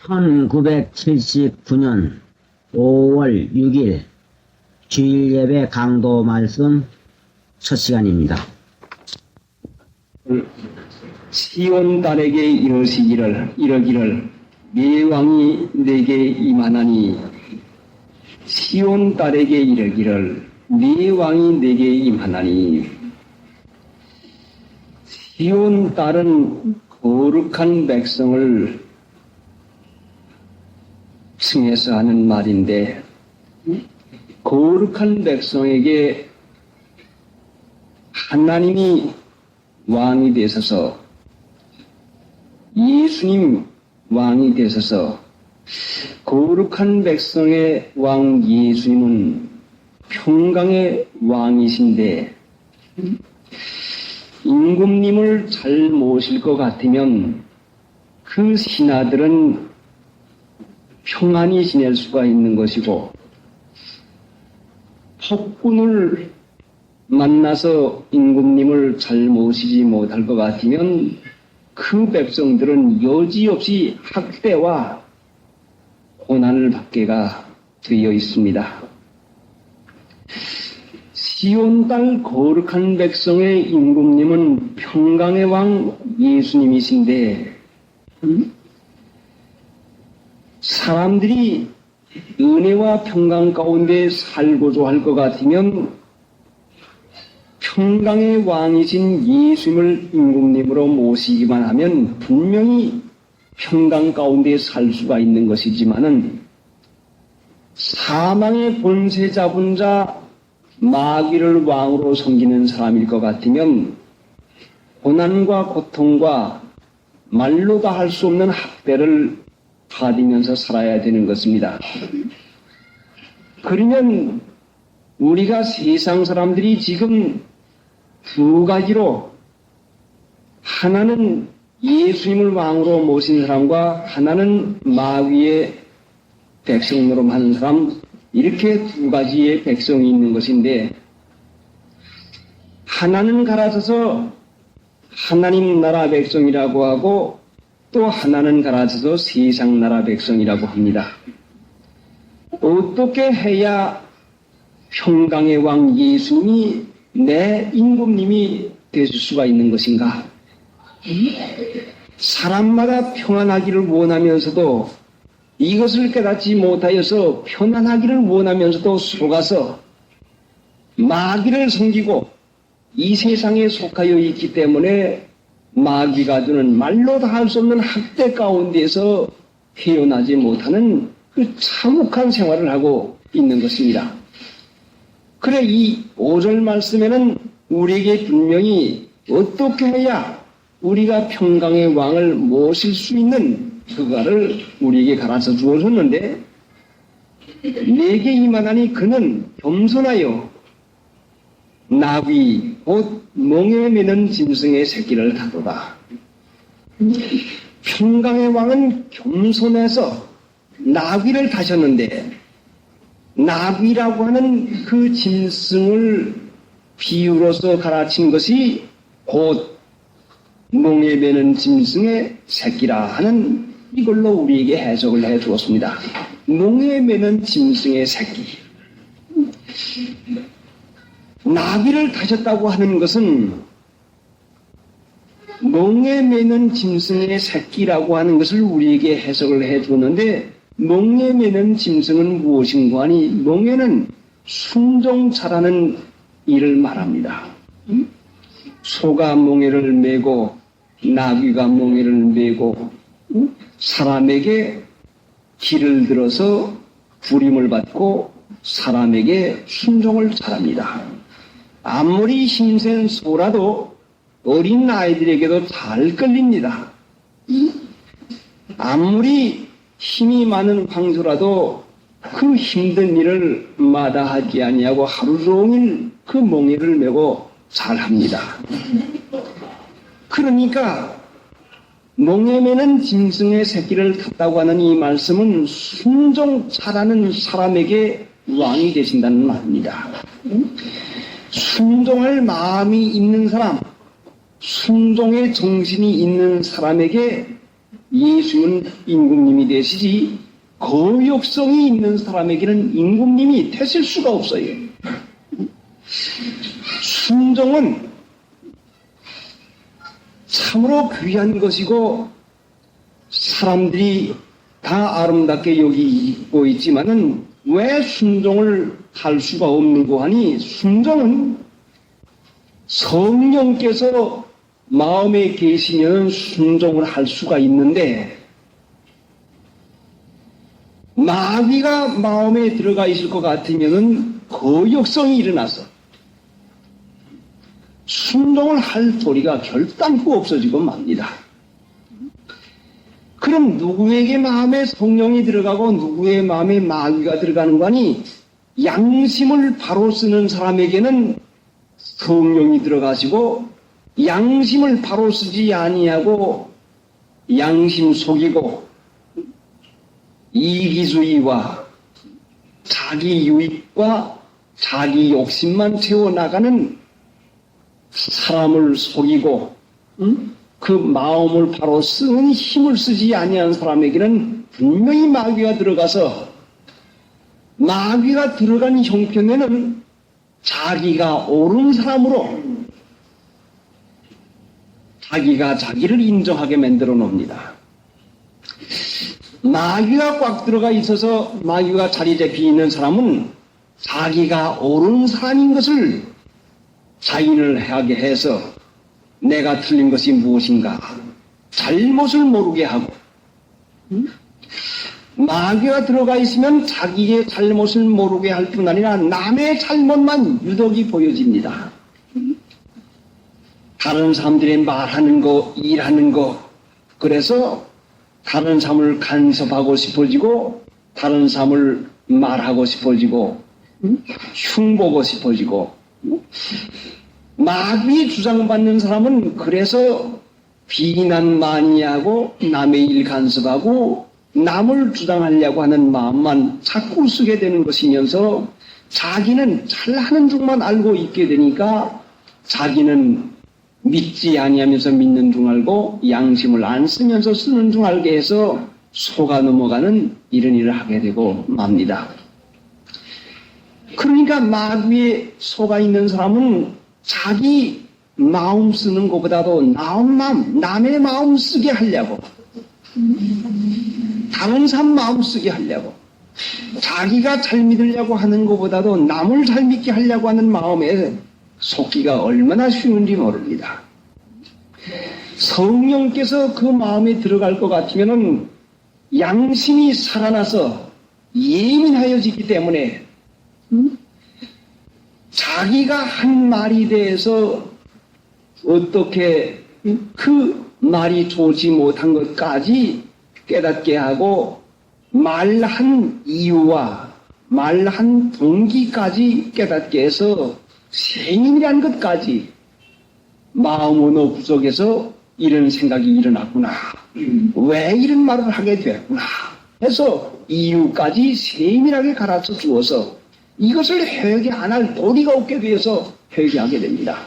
1979년 5월 6일 주일예배 강도 말씀 첫 시간입니다. 시온 딸에게 이러기를 네 왕이 내게 임하나니 시온 딸에게 이러기를 네 왕이 내게 임하나니. 시온 딸은 거룩한 백성을 칭해서 하는 말인데, 거룩한 백성에게 하나님이 왕이 되셔서, 예수님 왕이 되셔서, 거룩한 백성의 왕 예수님은 평강의 왕이신데, 임금님을 잘 모실 것 같으면 그 신하들은 평안히 지낼 수가 있는 것이고, 폭군을 만나서 임금님을 잘 모시지 못할 것 같으면 그 백성들은 여지없이 학대와 고난을 받게가 되어 있습니다. 시온 딸 거룩한 백성의 임금님은 평강의 왕 예수님이신데, 사람들이 은혜와 평강 가운데 살고자 할 것 같으면 평강의 왕이신 예수님을 임금님으로 모시기만 하면 분명히 평강 가운데 살 수가 있는 것이지만은, 사망의 본세 잡은 자 마귀를 왕으로 섬기는 사람일 것 같으면 고난과 고통과 말로 다 할 수 없는 학대를 받으면서 살아야 되는 것입니다. 그러면 우리가 세상 사람들이 지금 두 가지로, 하나는 예수님을 왕으로 모신 사람과 하나는 마귀의 백성 노름하는 사람, 이렇게 두 가지의 백성이 있는 것인데, 하나는 갈아서서 하나님 나라 백성이라고 하고 또 하나는 갈아서서 세상 나라 백성이라고 합니다. 어떻게 해야 평강의 왕 예수님이 내 임금님이 되실 수가 있는 것인가? 사람마다 평안하기를 원하면서도 이것을 깨닫지 못하여서 편안하기를 원하면서도 속아서 마귀를 섬기고 이 세상에 속하여 있기 때문에 마귀가 주는 말로 다 할 수 없는 학대 가운데서 헤어나지 못하는 그 참혹한 생활을 하고 있는 것입니다. 그래, 이 5절 말씀에는 우리에게 분명히 어떻게 해야 우리가 평강의 왕을 모실 수 있는 그가를 우리에게 가르쳐 주었는데, 내게 임하나니 그는 겸손하여 나귀 곧 멍에 매는 짐승의 새끼를 타도다. 평강의 왕은 겸손해서 나귀를 타셨는데, 나귀라고 하는 그 짐승을 비유로서 가르친 것이 곧 멍에 매는 짐승의 새끼라 하는, 이걸로 우리에게 해석을 해 주었습니다. 멍에 매는 짐승의 새끼. 나귀를 타셨다고 하는 것은, 멍에 매는 짐승의 새끼라고 하는 것을 우리에게 해석을 해 주었는데, 멍에 매는 짐승은 무엇인가 하니, 멍에는 순종차라는 일을 말합니다. 소가 멍에를 메고 나귀가 멍에를 메고 사람에게 길을 들어서 부림을 받고 사람에게 순종을 잘합니다. 아무리 힘센 소라도 어린 아이들에게도 잘 끌립니다. 아무리 힘이 많은 황소라도 그 힘든 일을 마다하지 아니하고 하루 종일 그 멍에를 메고 잘합니다. 그러니까 멍에 매는 짐승의 새끼를 탔다고 하는 이 말씀은 순종차라는 사람에게 왕이 되신다는 말입니다. 순종할 마음이 있는 사람, 순종의 정신이 있는 사람에게 예수님은 임금님이 되시지 거역성이 있는 사람에게는 임금님이 되실 수가 없어요. 순종은 참으로 귀한 것이고 사람들이 다 아름답게 여기고 있지만은 왜 순종을 할 수가 없는고 하니 순종은 성령께서 마음에 계시면 순종을 할 수가 있는데 마귀가 마음에 들어가 있을 것 같으면은 거역성이 일어나서 순종을 할 도리가 결단코 없어지고 맙니다. 그럼 누구에게 마음에 성령이 들어가고 누구의 마음에 마귀가 들어가는 거니? 양심을 바로 쓰는 사람에게는 성령이 들어가시고 양심을 바로 쓰지 아니하고 양심 속이고 이기주의와 자기 유익과 자기 욕심만 채워나가는 사람을 속이고 그 마음을 바로 쓰는 힘을 쓰지 아니한 사람에게는 분명히 마귀가 들어가서 마귀가 들어간 형편에는 자기가 옳은 사람으로 자기가 자기를 인정하게 만들어 놓습니다. 마귀가 꽉 들어가 있어서 마귀가 자리 잡혀 있는 사람은 자기가 옳은 사람인 것을 자인을 하게 해서 내가 틀린 것이 무엇인가 잘못을 모르게 하고 마귀가 들어가 있으면 자기의 잘못을 모르게 할 뿐 아니라 남의 잘못만 유독이 보여집니다. 다른 사람들이 말하는 거, 일하는 거, 그래서 다른 사람을 간섭하고 싶어지고 다른 사람을 말하고 싶어지고 흉보고 싶어지고 마귀 주장받는 사람은 그래서 비난 많이 하고 남의 일 간섭하고 남을 주장하려고 하는 마음만 자꾸 쓰게 되는 것이면서 자기는 잘하는 줄만 알고 있게 되니까 자기는 믿지 아니하면서 믿는 줄 알고 양심을 안 쓰면서 쓰는 줄 알게 해서 속아 넘어가는 이런 일을 하게 되고 맙니다. 그러니까 마귀에 속아 있는 사람은 자기 마음 쓰는 것보다도 남의 마음 쓰게 하려고 다른 사람 마음 쓰게 하려고 자기가 잘 믿으려고 하는 것보다도 남을 잘 믿게 하려고 하는 마음에 속기가 얼마나 쉬운지 모릅니다. 성령께서 그 마음에 들어갈 것 같으면은 양심이 살아나서 예민하여지기 때문에 자기가 한 말에 대해서 어떻게 그 말이 좋지 못한 것까지 깨닫게 하고 말한 이유와 말한 동기까지 깨닫게 해서 생일이란 것까지 마음 언어 구석에서 이런 생각이 일어났구나. 왜 이런 말을 하게 됐구나. 해서 이유까지 세밀하게 가르쳐 주어서 이것을 회개 안 할 도리가 없게 되어서 회개하게 됩니다.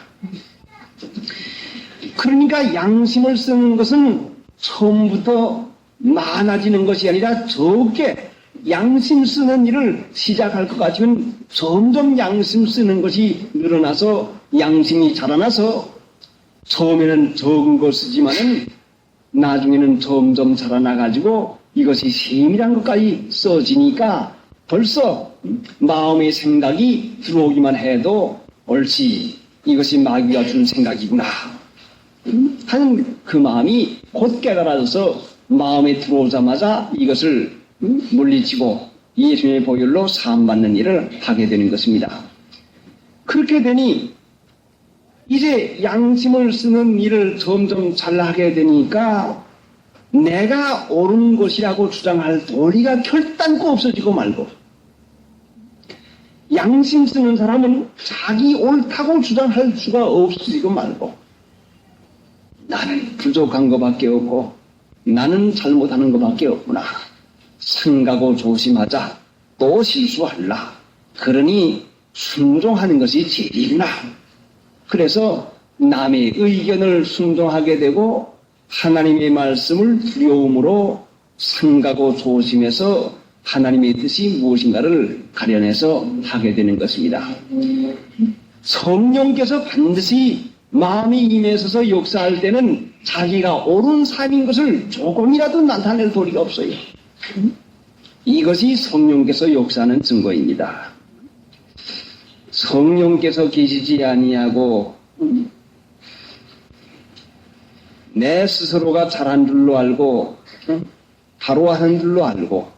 그러니까 양심을 쓰는 것은 처음부터 많아지는 것이 아니라 적게 양심 쓰는 일을 시작할 것 같으면 점점 양심 쓰는 것이 늘어나서 양심이 자라나서 처음에는 적은 거 쓰지만은 나중에는 점점 자라나가지고 이것이 세밀한 것까지 써지니까 벌써 마음의 생각이 들어오기만 해도 옳지 이것이 마귀가 준 생각이구나 하는 그 마음이 곧 깨달아져서 마음에 들어오자마자 이것을 물리치고 예수님의 보혈로 사함받는 일을 하게 되는 것입니다. 그렇게 되니 이제 양심을 쓰는 일을 점점 잘하게 되니까 내가 옳은 것이라고 주장할 도리가 결단코 없어지고 말고 양심 쓰는 사람은 자기 옳다고 주장할 수가 없어지고 말고 나는 부족한 것밖에 없고 나는 잘못하는 것밖에 없구나. 생각하고 조심하자. 또 실수할라. 그러니 순종하는 것이 제일이구나. 그래서 남의 의견을 순종하게 되고 하나님의 말씀을 두려움으로 삼가고 조심해서 하나님의 뜻이 무엇인가를 가려내서 하게 되는 것입니다. 성령께서 반드시 마음이 임해서서 역사할 때는 자기가 옳은 삶인 것을 조금이라도 나타낼 도리가 없어요. 이것이 성령께서 역사하는 증거입니다. 성령께서 계시지 아니하고 내 스스로가 잘한 줄로 알고 바로 하는 줄로 알고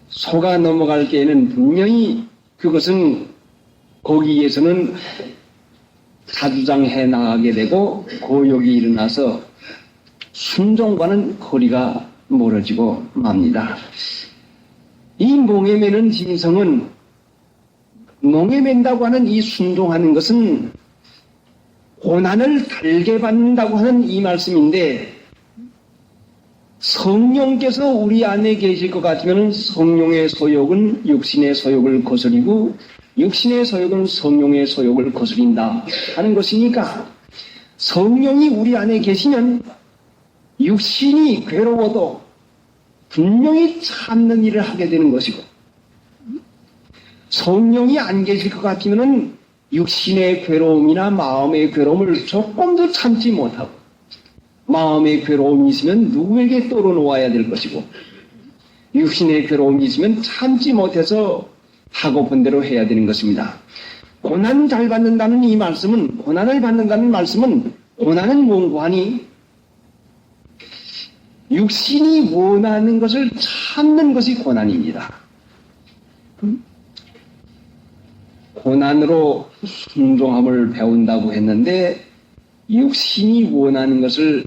속아 넘어갈 때에는 분명히 그것은 거기에서는 자주장해 나가게 되고 고욕이 일어나서 순종과는 거리가 멀어지고 맙니다. 이 몽에 매는 짐승은 몽에 맨다고 하는 이 순종하는 것은 고난을 달게 받는다고 하는 이 말씀인데 성령께서 우리 안에 계실 것 같으면 성령의 소욕은 육신의 소욕을 거스리고 육신의 소욕은 성령의 소욕을 거스린다 하는 것이니까 성령이 우리 안에 계시면 육신이 괴로워도 분명히 참는 일을 하게 되는 것이고 성령이 안 계실 것 같으면 육신의 괴로움이나 마음의 괴로움을 조금도 참지 못하고 마음의 괴로움이 있으면 누구에게 떨어놓아야 될 것이고 육신의 괴로움이 있으면 참지 못해서 하고픈 대로 해야 되는 것입니다. 고난 잘 받는다는 이 말씀은 고난을 받는다는 말씀은 고난은 뭔고 하니 육신이 원하는 것을 참는 것이 고난입니다. 고난으로 순종함을 배운다고 했는데 육신이 원하는 것을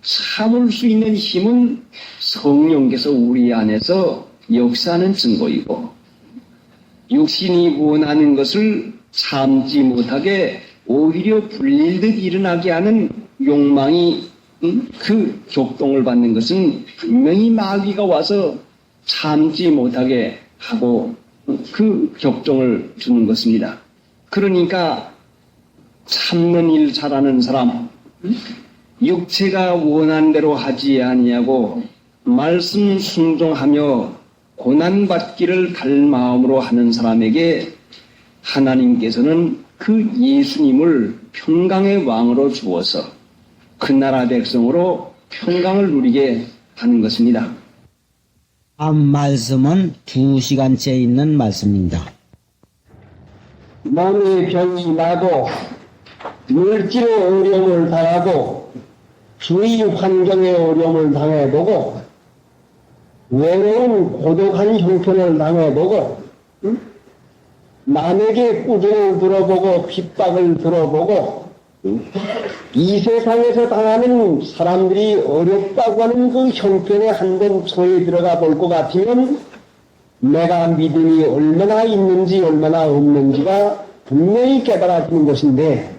참을 수 있는 힘은 성령께서 우리 안에서 역사하는 증거이고 육신이 원하는 것을 참지 못하게 오히려 불릴듯 일어나게 하는 욕망이 그 격동을 받는 것은 분명히 마귀가 와서 참지 못하게 하고 그 격동을 주는 것입니다. 그러니까 참는 일 잘하는 사람, 육체가 원한 대로 하지 아니하고 말씀 순종하며 고난받기를 달 마음으로 하는 사람에게 하나님께서는 그 예수님을 평강의 왕으로 주어서 그 나라 백성으로 평강을 누리게 하는 것입니다. 다음 말씀은 2시간째 있는 말씀입니다. 몸의 병이 나고 물질의 어려움을 당하고 주위 환경의 어려움을 당해보고 외로운 고독한 형편을 당해보고 남에게 꾸중을 들어보고 핍박을 들어보고 이 세상에서 당하는 사람들이 어렵다고 하는 그 형편에 한번 소에 들어가 볼 것 같으면 내가 믿음이 얼마나 있는지 얼마나 없는지가 분명히 깨달아지는 것인데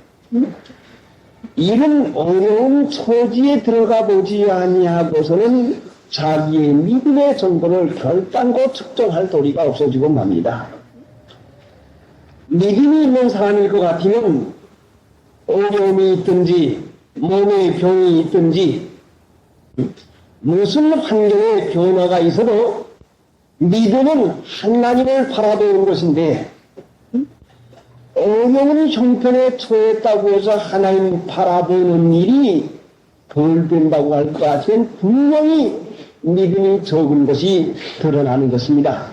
이런 어려운 처지에 들어가 보지 아니하고서는 자기의 믿음의 정도를 결단코 측정할 도리가 없어지고 맙니다. 믿음이 있는 사람일 것 같으면 어려움이 있든지 몸에 병이 있든지 무슨 환경에 변화가 있어도 믿음은 하나님을 바라보는 것인데 어려운 형편에 처했다고 해서 하나님 바라보는 일이 덜 된다고 할 것 같으면 분명히 믿음이 적은 것이 드러나는 것입니다.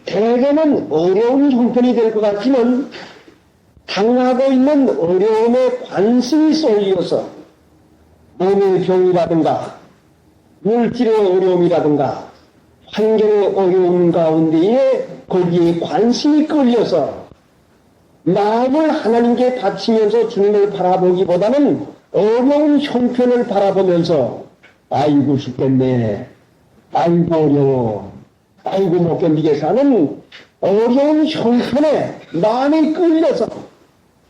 대개는 어려운 형편이 될 것 같으면 당하고 있는 어려움에 관심이 쏠려서 몸의 병이라든가 물질의 어려움이라든가 환경의 어려움 가운데에 거기에 관심이 끌려서 마음을 하나님께 바치면서 주님을 바라보기보다는 어려운 형편을 바라보면서 아이고 죽겠네, 아이고 어려워, 아이고 못 견디겠어 하는 어려운 형편에 마음이 끌려서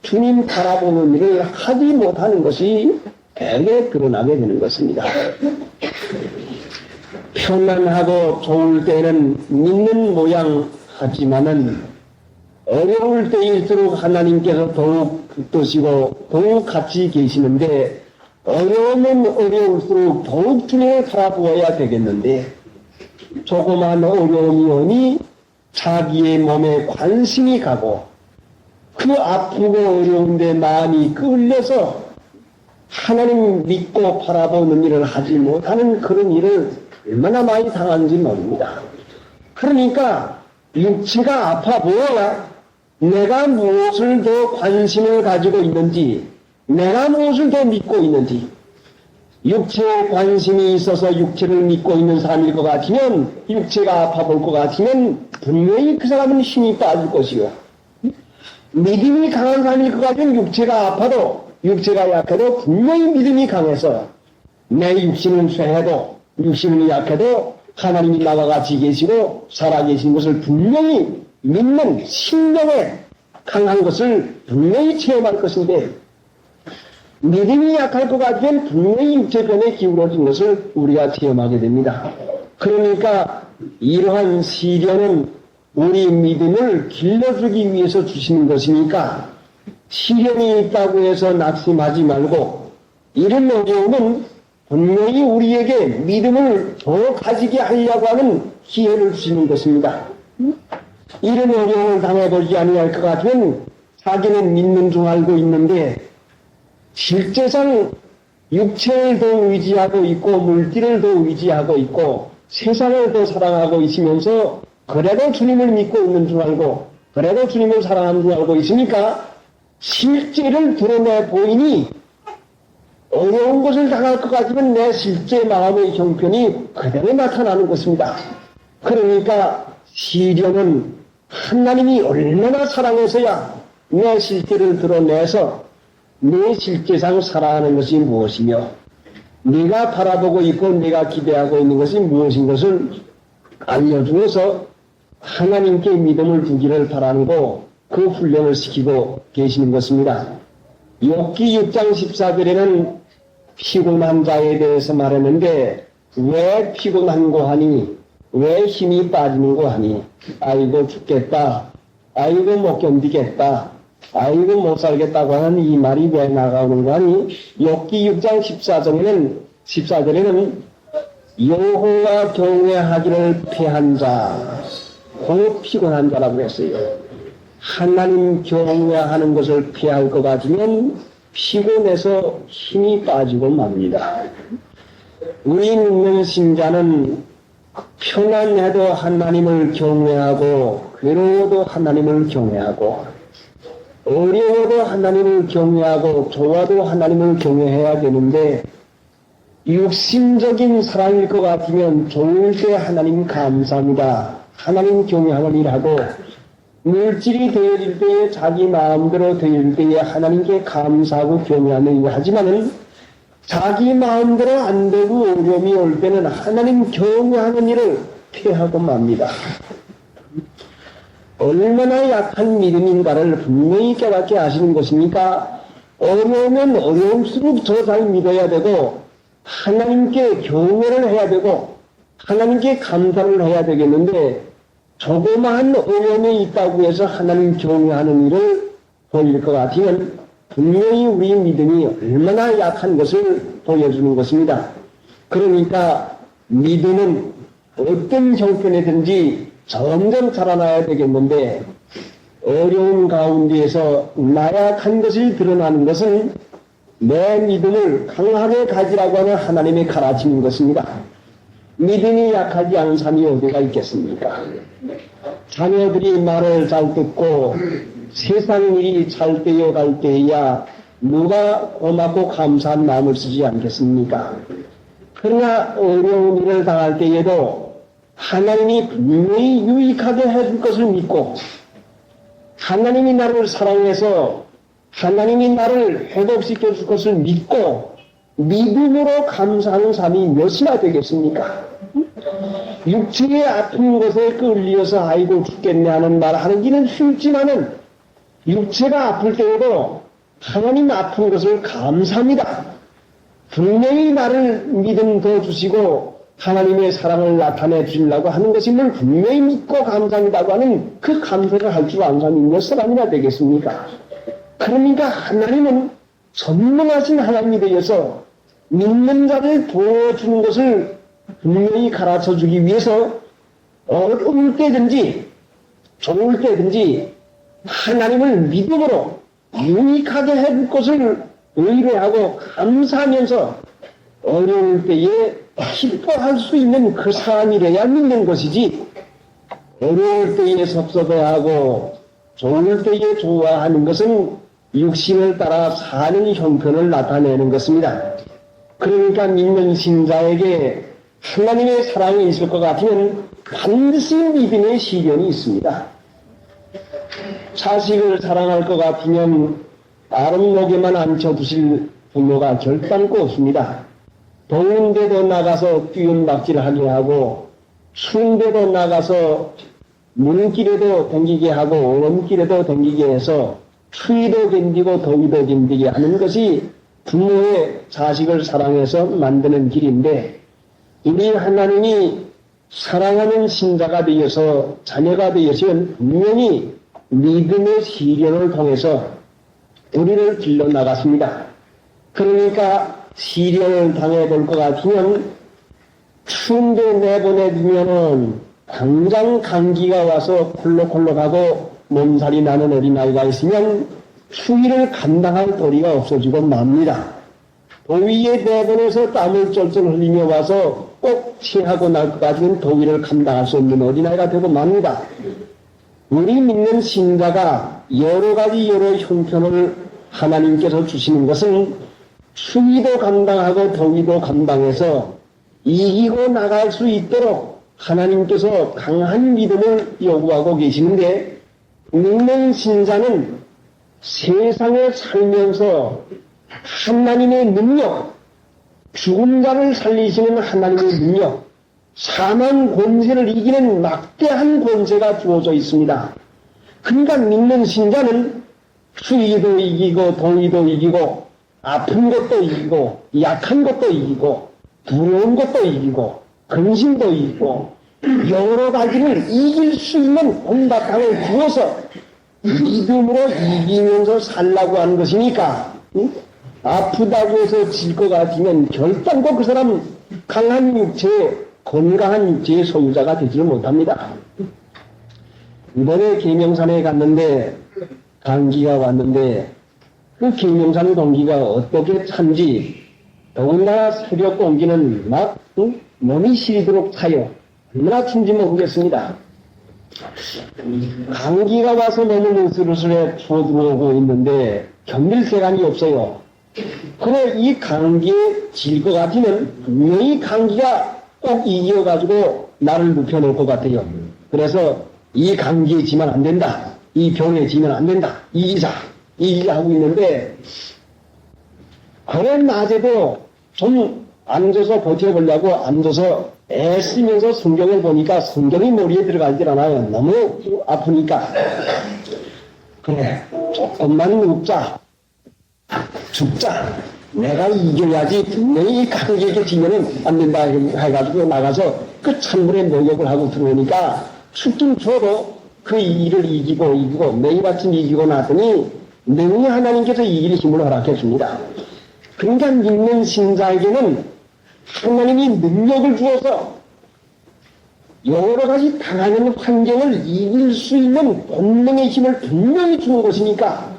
주님 바라보는 일을 하지 못하는 것이 대개 드러나게 되는 것입니다. 편안하고 좋을 때는 믿는 모양 하지만은 어려울 때일수록 하나님께서 더욱 붙드시고 더욱 같이 계시는데 어려우면 어려울수록 더욱 주님을 바라보아야 되겠는데 조그만 어려움이 오니 자기의 몸에 관심이 가고 그 아프고 어려운데 마음이 끌려서 하나님 믿고 바라보는 일을 하지 못하는 그런 일을 얼마나 많이 당하는지 모릅니다. 그러니까 육체가 아파 보여야 내가 무엇을 더 관심을 가지고 있는지, 내가 무엇을 더 믿고 있는지, 육체에 관심이 있어서 육체를 믿고 있는 사람일 것 같으면, 육체가 아파 볼 것 같으면 분명히 그 사람은 힘이 빠질 것이요. 믿음이 강한 사람일 것 같으면 육체가 아파도, 육체가 약해도 분명히 믿음이 강해서 내 육신은 쇠해도, 육신은 약해도 하나님이 나와 같이 계시고 살아계신 것을 분명히 믿는 신령에 강한 것을 분명히 체험할 것인데, 믿음이 약할 것 같으면 분명히 육체편에 기울어진 것을 우리가 체험하게 됩니다. 그러니까 이러한 시련은 우리 믿음을 길러주기 위해서 주시는 것이니까 시련이 있다고 해서 낙심하지 말고, 이런 어려움은 분명히 우리에게 믿음을 더 가지게 하려고 하는 기회를 주시는 것입니다. 이런 어려움을 당해보지 아니할 것 같으면 자기는 믿는 줄 알고 있는데 실제상 육체를 더 의지하고 있고 물질을 더 의지하고 있고 세상을 더 사랑하고 있으면서 그래도 주님을 믿고 있는 줄 알고 그래도 주님을 사랑하는 줄 알고 있으니까 실제를 드러내 보이니 어려운 것을 당할 것 같으면 내 실제 마음의 형편이 그대로 나타나는 것입니다. 그러니까 시련은 하나님이 얼마나 사랑해서야 내 실제를 드러내서 내 실제상 살아가는 것이 무엇이며 네가 바라보고 있고 네가 기대하고 있는 것이 무엇인 것을 알려주어서 하나님께 믿음을 주기를 바라고 그 훈련을 시키고 계시는 것입니다. 욥기 6장 14절에는 피곤한 자에 대해서 말했는데 왜 피곤한고 하니 왜 힘이 빠지는고 하니 아이고 죽겠다 아이고 못 견디겠다 아이고 못 살겠다고 하는 이 말이 왜 나가오는고 하니 욥기 6장 14절에는 여호와 경외하기를 피한 자 그 피곤한 자라고 했어요. 하나님 경외하는 것을 피할 것 같으면 피곤해서 힘이 빠지고 맙니다. 우리 믿는 신자는 편안해도 하나님을 경외하고 괴로워도 하나님을 경외하고 어려워도 하나님을 경외하고 좋아도 하나님을 경외해야 되는데 육신적인 사람일 것 같으면 좋을 때 하나님 감사합니다. 하나님 경외하는 일하고 물질이 되어질 때에 자기 마음대로 되어질 때에 하나님께 감사하고 경외하는 일을 하지만은 자기 마음대로 안 되고 어려움이 올 때는 하나님 경외하는 일을 피하고 맙니다. 얼마나 약한 믿음인가를 분명히 깨닫게 하시는 것입니까? 어려우면 어려울수록 더 잘 믿어야 되고 하나님께 경외를 해야 되고 하나님께 감사를 해야 되겠는데 조그마한 어려움이 있다고 해서 하나님 경외하는 일을 보일 것 같으면 분명히 우리 믿음이 얼마나 약한 것을 보여주는 것입니다. 그러니까 믿음은 어떤 형편이든지 점점 자라나야 되겠는데 어려운 가운데에서 나약한 것이 드러나는 것은 내 믿음을 강하게 가지라고 하는 하나님의 가르침인 것입니다. 믿음이 약하지 않은 사람이 어디가 있겠습니까? 자녀들이 말을 잘 듣고 세상 일이 잘 되어갈 때에야 누가 고맙고 감사한 마음을 쓰지 않겠습니까? 그러나 어려운 일을 당할 때에도 하나님이 분명히 유익하게 해줄 것을 믿고 하나님이 나를 사랑해서 하나님이 나를 회복시켜 줄 것을 믿고 믿음으로 감사하는 사람이 몇이나 되겠습니까? 육체의 아픈 것에 끌려서 아이고 죽겠네 하는 말 하기는 쉽지만은 육체가 아플 때에도 하나님 아픈 것을 감사합니다. 분명히 나를 믿음 더 주시고 하나님의 사랑을 나타내 주시려고 하는 것임을 분명히 믿고 감사합니다고 하는 그 감사를 할 줄 아는 사람이 몇 사람이나 되겠습니까? 그러니까 하나님은 전능하신 하나님이 되어서 믿는 자를 도와주는 것을 분명히 가르쳐 주기 위해서 어려울 때든지 좋을 때든지 하나님을 믿음으로 유익하게 해줄 것을 의뢰하고 감사하면서 어려울 때에 기뻐할 수 있는 그 사람이래야 믿는 것이지, 어려울 때에 섭섭해하고 좋을 때에 좋아하는 것은 육신을 따라 사는 형편을 나타내는 것입니다. 그러니까 믿는 신자에게 하나님의 사랑이 있을 것 같으면 반드시 믿음의 시련이 있습니다. 자식을 사랑할 것 같으면 아름목에만 앉혀두실 부모가 결단코 없습니다. 더운데도 나가서 뛰음박질하게 하고, 추운데도 나가서 물길에도 댕기게 하고 얼음길에도 댕기게 해서 추위도 견디고 더위도 견디게 하는 것이 부모의 자식을 사랑해서 만드는 길인데, 우리 하나님이 사랑하는 신자가 되어서 자녀가 되어서는 분명히 믿음의 시련을 통해서 우리를 길러 나갔습니다. 그러니까 시련을 당해볼 것 같으면 추운데 내보내주면은 당장 감기가 와서 콜록콜록하고 몸살이 나는 어린아이가 있으면 추위를 감당할 도리가 없어지고 맙니다. 더위에 내보내서 땀을 쫄쫄 흘리며 와서 꼭 체하고 날 것 같은 더위를 감당할 수 없는 어린아이가 되고 맙니다. 우리 믿는 신자가 여러 가지 여러 형편을 하나님께서 주시는 것은 추위도 감당하고 더위도 감당해서 이기고 나갈 수 있도록 하나님께서 강한 믿음을 요구하고 계시는데, 믿는 신자는 세상에 살면서 하나님의 능력, 죽은 자를 살리시는 하나님의 능력, 사망 권세를 이기는 막대한 권세가 주어져 있습니다. 그러니까 믿는 신자는 추위도 이기고 더위도 이기고 아픈 것도 이기고 약한 것도 이기고 두려운 것도 이기고 근심도 이기고 여러 가지를 이길 수 있는 온바탕을 주어서 믿음으로 이기면서 살라고 하는 것이니까, 아프다고 해서 질 것 같으면 결단코 그 사람 강한 육체, 건강한 육체의 소유자가 되지를 못합니다. 이번에 계명산에 갔는데 감기가 왔는데 그 계명산 공기가 어떻게 찬지, 더군다나 새벽 공기는 막 몸이 시리도록 타요. 얼마나 춘지 모르겠습니다. 감기가 와서 너무 으슬으슬해 추워 들어오고 있는데 견딜 세간이 없어요. 그래, 이 감기에 질 것 같으면 분명히 감기가 꼭 이겨가지고 나를 눕혀놓을 것 같아요. 그래서 이 감기에 지면 안 된다, 이 병에 지면 안 된다, 이기자 하고 있는데, 그래 낮에도 좀 앉아서 버텨보려고 앉아서 애쓰면서 성경을 보니까 성경이 머리에 들어가질 않아요. 너무 아프니까. 그래, 조금만 눕자, 죽자, 내가 이겨야지, 분명히 감기에게 지면은 안 된다 해가지고 나가서 그 찬물에 목욕을 하고 들어오니까 춥긴 추워도 그 일을 이기고 매일 아침 이기고 나더니 능히 하나님께서 이길 힘을 허락해 줍니다. 그러니까 믿는 신자에게는 하나님이 능력을 주어서 여러 가지 당하는 환경을 이길 수 있는 본능의 힘을 분명히 주는 것이니까,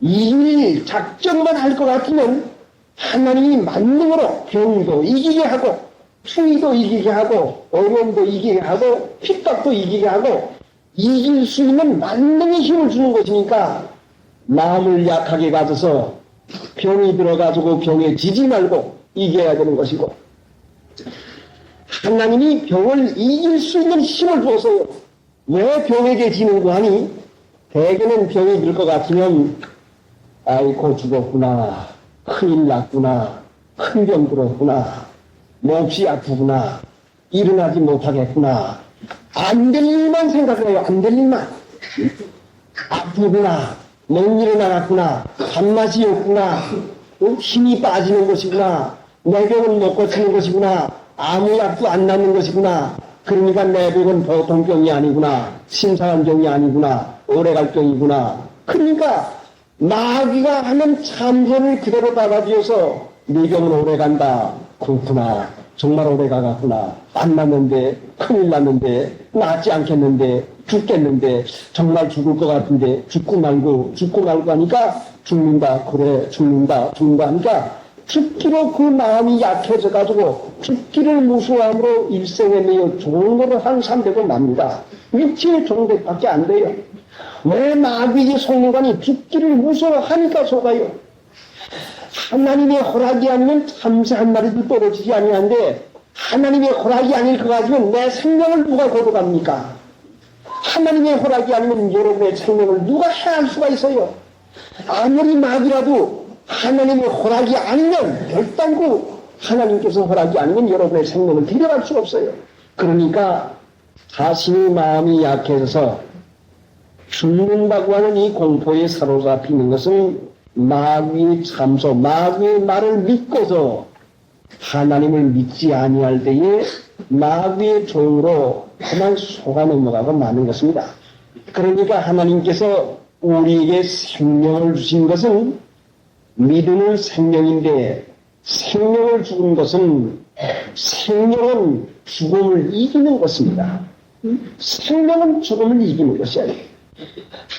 이길 작정만 할 것 같으면 하나님이 만능으로 병도 이기게 하고 추위도 이기게 하고 어려움도 이기게 하고 핍박도 이기게 하고 이길 수 있는 만능의 힘을 주는 것이니까, 마음을 약하게 가져서 병이 들어가지고 병에 지지 말고 이겨야 되는 것이고, 하나님이 병을 이길 수 있는 힘을 주어서요. 왜 병에게 지는고 하니, 대개는 병이 들 것 같으면 아이고 죽었구나, 큰일 났구나, 큰 병 들었구나, 몹시 아프구나, 일어나지 못하겠구나, 안 될 일만 생각해요. 안 될 일만. 아프구나, 못 일어나갔구나, 밥맛이 없구나, 힘이 빠지는 것이구나, 내 병은 못 고치는 것이구나, 아무 약도 안 낫는 것이구나, 그러니까 내 병은 보통 병이 아니구나, 심상한 병이 아니구나, 오래갈 병이구나. 그러니까 마귀가 하는 참선을 그대로 받아들여서 네 병은 오래 간다. 그렇구나. 정말 오래 가갔구나. 만났는데 큰일 났는데 낫지 않겠는데 죽겠는데 정말 죽을 것 같은데 죽고 말고 하니까 죽는다. 그래 죽는다 하니까 죽기로 그 마음이 약해져 가지고 죽기를 무서워함으로 일생에 매여 종로를 한 사람들도 납니다. 위치의 종백밖에 안 돼요. 왜 마귀의 속물관이 죽기를 무서워하니까 속아요. 하나님의 허락이 아니면 참새 한 마리도 떨어지지 아니하는데 하나님의 허락이 아닐 것 같으면 내 생명을 누가 거둬갑니까? 하나님의 허락이 아니면 여러분의 생명을 누가 해할 수가 있어요? 아무리 마귀라도 하나님의 허락이 아니면 결단코 하나님께서 허락이 아니면 여러분의 생명을 데려갈 수 없어요. 그러니까 자신의 마음이 약해져서 죽는다고 하는 이 공포에 사로잡히는 것은 마귀의 참소, 마귀의 말을 믿고서 하나님을 믿지 아니할 때에 마귀의 종으로 그만 속아 넘어가고 마는 것입니다. 그러니까 하나님께서 우리에게 생명을 주신 것은 믿음은 생명인데 생명을 주는 것은 생명은 죽음을 이기는 것입니다. 생명은 죽음을 이기는 것이 아니에요.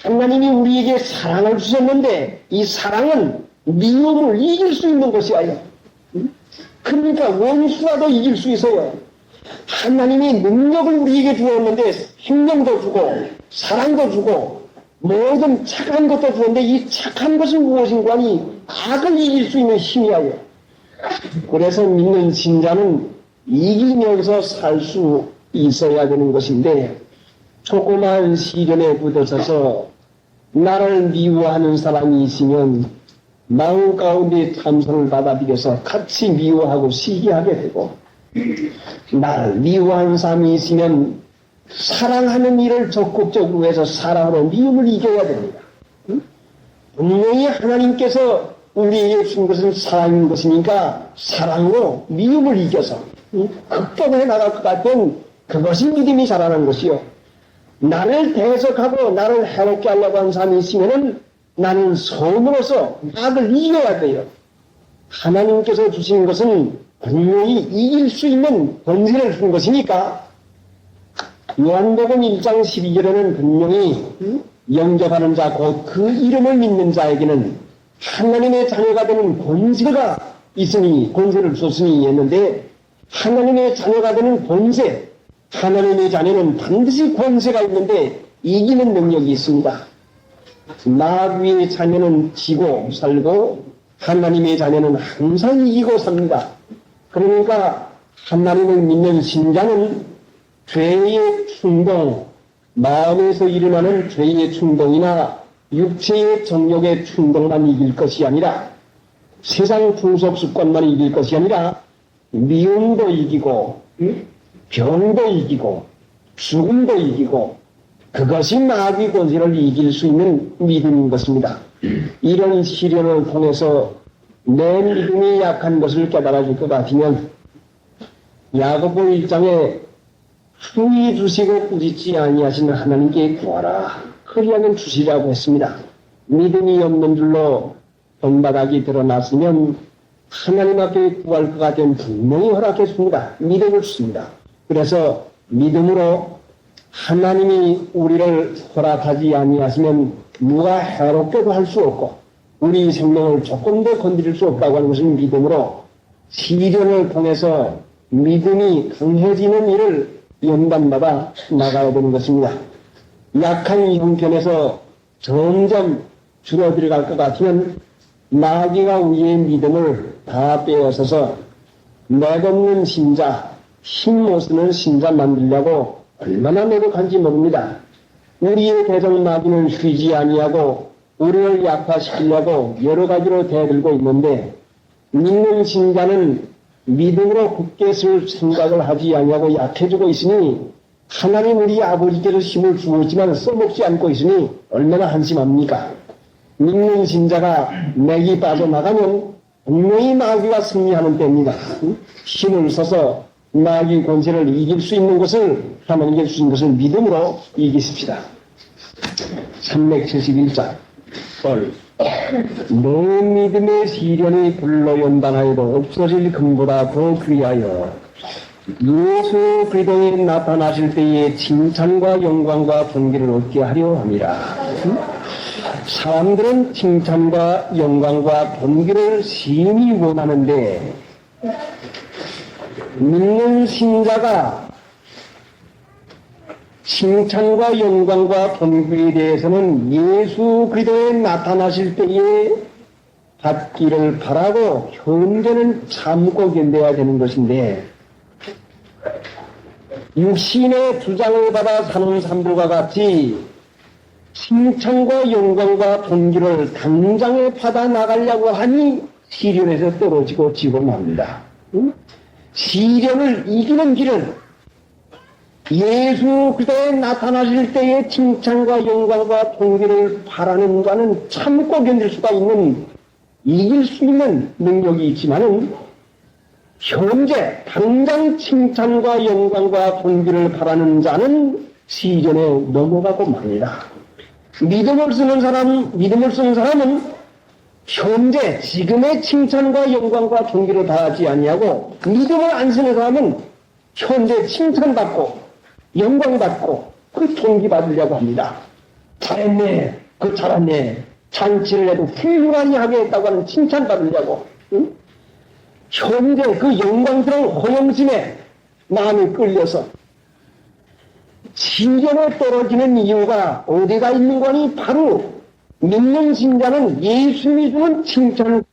하나님이 우리에게 사랑을 주셨는데 이 사랑은 미움을 이길 수 있는 것이 아니에요. 그러니까 원수라도 이길 수 있어요. 하나님이 능력을 우리에게 주었는데 생명도 주고 사랑도 주고 모든 착한 것도 주었는데 이 착한 것은 무엇인가 하니 악을 이길 수 있는 힘이에요. 그래서 믿는 신자는 이기면서 살 수 있어야 되는 것인데 조그마한 시련에 부딪혀서 나를 미워하는 사람이 있으면 마음 가운데 참선을 받아들여서 같이 미워하고 시기하게 되고 나를 미워하는 사람이 있으면 사랑하는 일을 적극적으로 해서 사랑으로 미움을 이겨야 됩니다. 분명히 하나님께서 우리에게 준 것은 사랑인 것이니까 사랑으로 미움을 이겨서 극복해 나갈 것 같은 그것이 믿음이 자라는 것이요. 나를 대적하고 나를 해롭게 하려고 하는 사람이 있으면은 나는 성으로서 악을 이겨야 돼요. 하나님께서 주신 것은 분명히 이길 수 있는 권세를 준 것이니까 요한복음 1장 12절에는 분명히 영접하는 자 곧 그 이름을 믿는 자에게는 하나님의 자녀가 되는 권세가 있으니 권세를 주었으니 했는데 하나님의 자녀가 되는 권세 하나님의 자녀는 반드시 권세가 있는데 이기는 능력이 있습니다. 마귀의 자녀는 지고 살고 하나님의 자녀는 항상 이기고 삽니다. 그러니까 하나님을 믿는 신자는 죄의 충동, 마음에서 일어나는 죄의 충동이나 육체의 정욕의 충동만 이길 것이 아니라 세상 풍속 습관만 이길 것이 아니라 미움도 이기고 병도 이기고 죽음도 이기고 그것이 마귀 권세를 이길 수 있는 믿음인 것입니다. 이런 시련을 통해서 내 믿음이 약한 것을 깨달아줄 것 같으면 야고보 1장에 흥이 주시고 꾸짖지 아니하시는 하나님께 구하라. 그리하면 주시라고 했습니다. 믿음이 없는 줄로 본바닥이 드러났으면 하나님 앞에 구할 것 같으면 분명히 허락해 줍니다. 믿음을 줍니다. 그래서 믿음으로 하나님이 우리를 허락하지 아니하시면 누가 해롭게도 할 수 없고 우리 생명을 조금 더 건드릴 수 없다고 하는 것은 믿음으로 시련을 통해서 믿음이 강해지는 일을 연단마다 나가야 되는 것입니다. 약한 형편에서 점점 줄어들어갈 것 같으면 마귀가 우리의 믿음을 다 빼앗아서 맥없는 신자, 힘 못 쓰는 신자 만들려고 얼마나 노력한지 모릅니다. 우리의 대적 마귀는 쉬지 아니하고 우리를 약화시키려고 여러 가지로 대들고 있는데 믿는 신자는 믿음으로 굳게 쓸 생각을 하지 아니하고 약해지고 있으니 하나님 우리 아버지께서 힘을 주었지만 써먹지 않고 있으니 얼마나 한심합니까? 믿는 신자가 맥이 빠져나가면 분명히 마귀가 승리하는 때입니다. 힘을 써서 마귀 권세를 이길 수 있는 것을 하나님께 주신 것을 믿음으로 이기십시다. 371장 내 믿음의 시련이 불로연단하여도 없어질 금보다 더 귀하여 예수 그리스도에 나타나실 때에 칭찬과 영광과 존귀를 얻게 하려 함이라. 사람들은 칭찬과 영광과 존귀를 심히 원하는데 믿는 신자가 칭찬과 영광과 존귀에 대해서는 예수 그리스도에 나타나실 때에 받기를 바라고 현재는 참고 견뎌야 되는 것인데, 육신의 주장을 받아 사는 사람들과 같이 칭찬과 영광과 존귀를 당장에 받아 나가려고 하니 시련에서 떨어지고 지고 맙니다. 시련을 이기는 길은 예수 그리스도에 나타나실 때의 칭찬과 영광과 존귀를 바라는 자는 참고 견딜 수가 있는, 이길 수 있는 능력이 있지만은 현재 당장 칭찬과 영광과 존귀를 바라는 자는 시련에 넘어가고 맙니다. 믿음을 쓰는 사람은 현재 지금의 칭찬과 영광과 존귀를 바라지 아니하고, 믿음을 안 쓰는 사람은 현재 칭찬받고 영광받고 그 존귀 받으려고 합니다. 잘했네, 그 잘했네, 잔치를 해도 훌륭하게 하게 했다고 하는 칭찬 받으려고, 응? 현재 그 영광스러운 허영심에 마음이 끌려서 시련에 떨어지는 이유가 어디가 있는 거니? 바로 믿는 신자는 예수님이 주는 칭찬을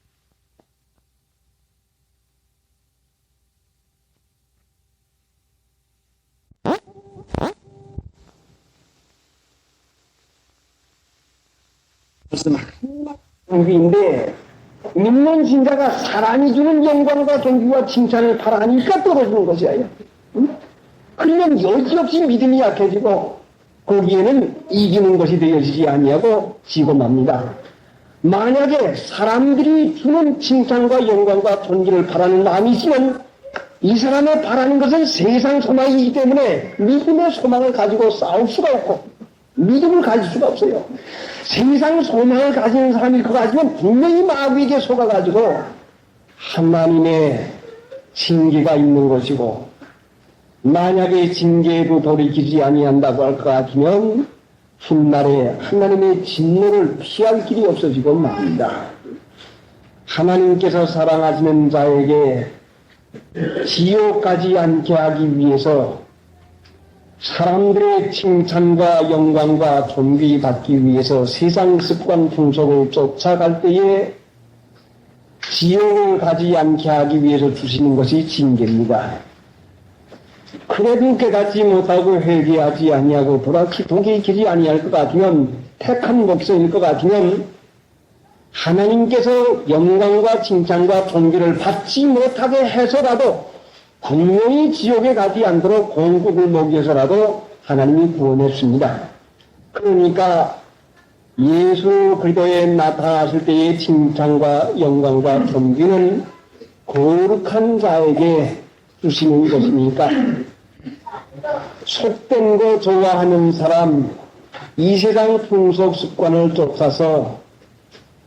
존귀인데, 믿는 신자가 사람이 주는 영광과 존귀와 칭찬을 바라니까 떨어지는 것이에요. 그러면 여지없이 믿음이 약해지고 거기에는 이기는 것이 되어지지 아니하고 지고 맙니다. 만약에 사람들이 주는 칭찬과 영광과 존귀를 바라는 마음이 있으면 이 사람의 바라는 것은 세상 소망이기 때문에 믿음의 소망을 가지고 싸울 수가 없고 믿음을 가질 수가 없어요. 세상 소망을 가지는 사람이 그거 가지면 분명히 마귀에게 속아가지고 하나님의 징계가 있는 것이고, 만약에 징계에도 돌이키지 아니한다고 할 것 같으면 훗날에 하나님의 진노를 피할 길이 없어지고 맙니다. 하나님께서 사랑하시는 자에게 지옥 가지 않게 하기 위해서 사람들의 칭찬과 영광과 존귀 받기 위해서 세상 습관 풍속을 쫓아갈 때에 지옥을 가지 않게 하기 위해서 주시는 것이 징계입니다. 그래도 깨닫지 못하고 회개하지 아니하고 돌이키지 아니할 것 같으면, 택한 목성일 것 같으면 하나님께서 영광과 칭찬과 존귀를 받지 못하게 해서라도 분명히 지옥에 가지 않도록 공국을 먹여서라도 하나님이 구원했습니다. 그러니까 예수 그리스도에 나타나실 때의 칭찬과 영광과 존귀는 거룩한 자에게 주시는 것이니까, 속된 거 좋아하는 사람, 이 세상 풍속 습관을 쫓아서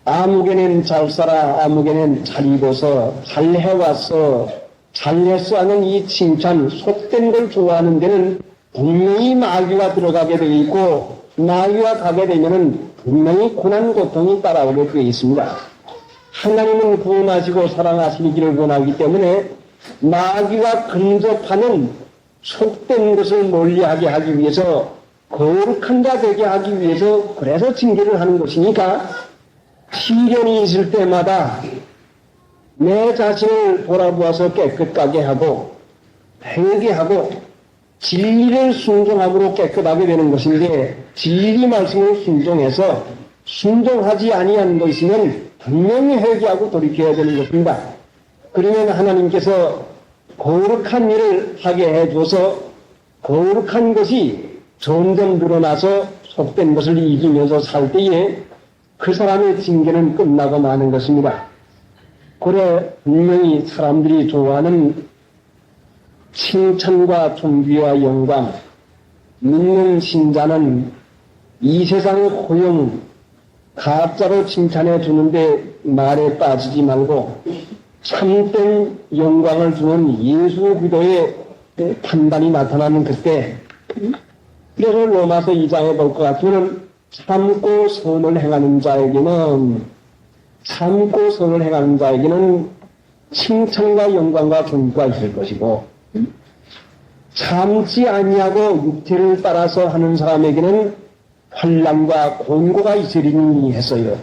아무개는 잘 살아, 아무개는 잘 입어서, 잘 해왔어, 잘했어 하는 이 칭찬, 속된 걸 좋아하는 데는 분명히 마귀가 들어가게 되어 있고, 마귀가 가게 되면은 분명히 고난 고통이 따라오게 되어 있습니다. 하나님은 구원하시고 사랑하시기를 원하기 때문에 마귀가 근접하는 속된 것을 멀리하게 하기 위해서, 거룩한 자 되게 하기 위해서 그래서 징계를 하는 것이니까, 시련이 있을 때마다 내 자신을 돌아보아서 깨끗하게 하고 회개하고 진리를 순종함으로 깨끗하게 되는 것인데, 진리 말씀을 순종해서 순종하지 아니한 것이면 분명히 회개하고 돌이켜야 되는 것입니다. 그러면 하나님께서 거룩한 일을 하게 해줘서 거룩한 것이 점점 늘어나서 속된 것을 이기면서 살 때에 그 사람의 징계는 끝나고 마는 것입니다. 그래 분명히 사람들이 좋아하는 칭찬과 존귀와 영광, 믿는 신자는 이 세상의 고용, 가짜로 칭찬해 주는데 말에 빠지지 말고 참된 영광을 주는 예수 그리스도의 판단이 나타나는 그때, 그래서 로마서 2장에 볼 것 같으면 참고 선을 행하는 자에게는 칭찬과 영광과 존귀가 있을 것이고, 참지 아니하고 육체를 따라서 하는 사람에게는 환난과 곤고가 있으리니 했어요.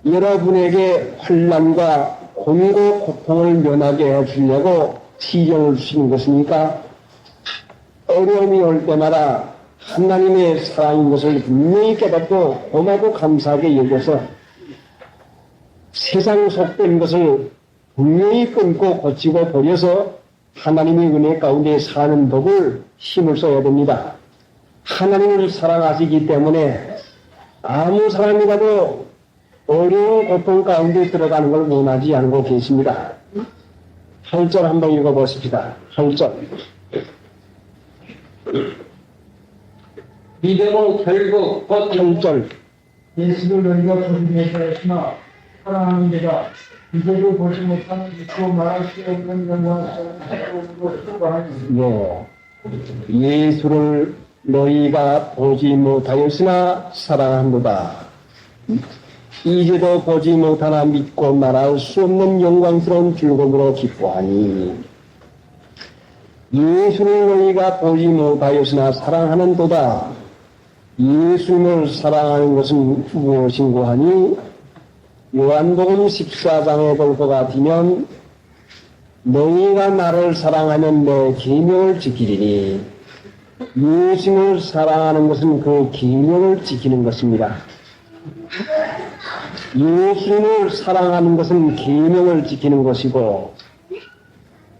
여러분에게 환난과 곤고 고통을 면하게 해주려고 시련을 주시는 것이니까 어려움이 올 때마다 하나님의 사랑인 것을 분명히 깨닫고 고맙고 감사하게 여겨서 세상 속된 것을 분명히 끊고 고치고 버려서 하나님의 은혜 가운데 사는 법을 힘을 써야 됩니다. 하나님을 사랑하시기 때문에 아무 사람이라도 어려운 고통 가운데 들어가는 걸 원하지 않고 계십니다. 8절 한번 읽어보십시다. 8절. 믿음은 결국 곧 8절. 예수를 너희가 보시면서 했으나 사랑하는 자가 이제도 보지 못하는 믿고 말할 수 없는 영광스러운 수고하니 네. 예수를 너희가 보지 못하였으나 사랑한도다. 이제도 보지 못하나 믿고 말할 수 없는 영광스러운 즐거움으로 기뻐하니 예수를 너희가 보지 못하였으나 사랑하는도다. 예수님을 사랑하는 것은 무엇인고 하니 요한복음 14장에 볼 것 같으면 너희가 나를 사랑하면 내 계명을 지키리니 예수님을 사랑하는 것은 그 계명을 지키는 것입니다. 예수님을 사랑하는 것은 계명을 지키는 것이고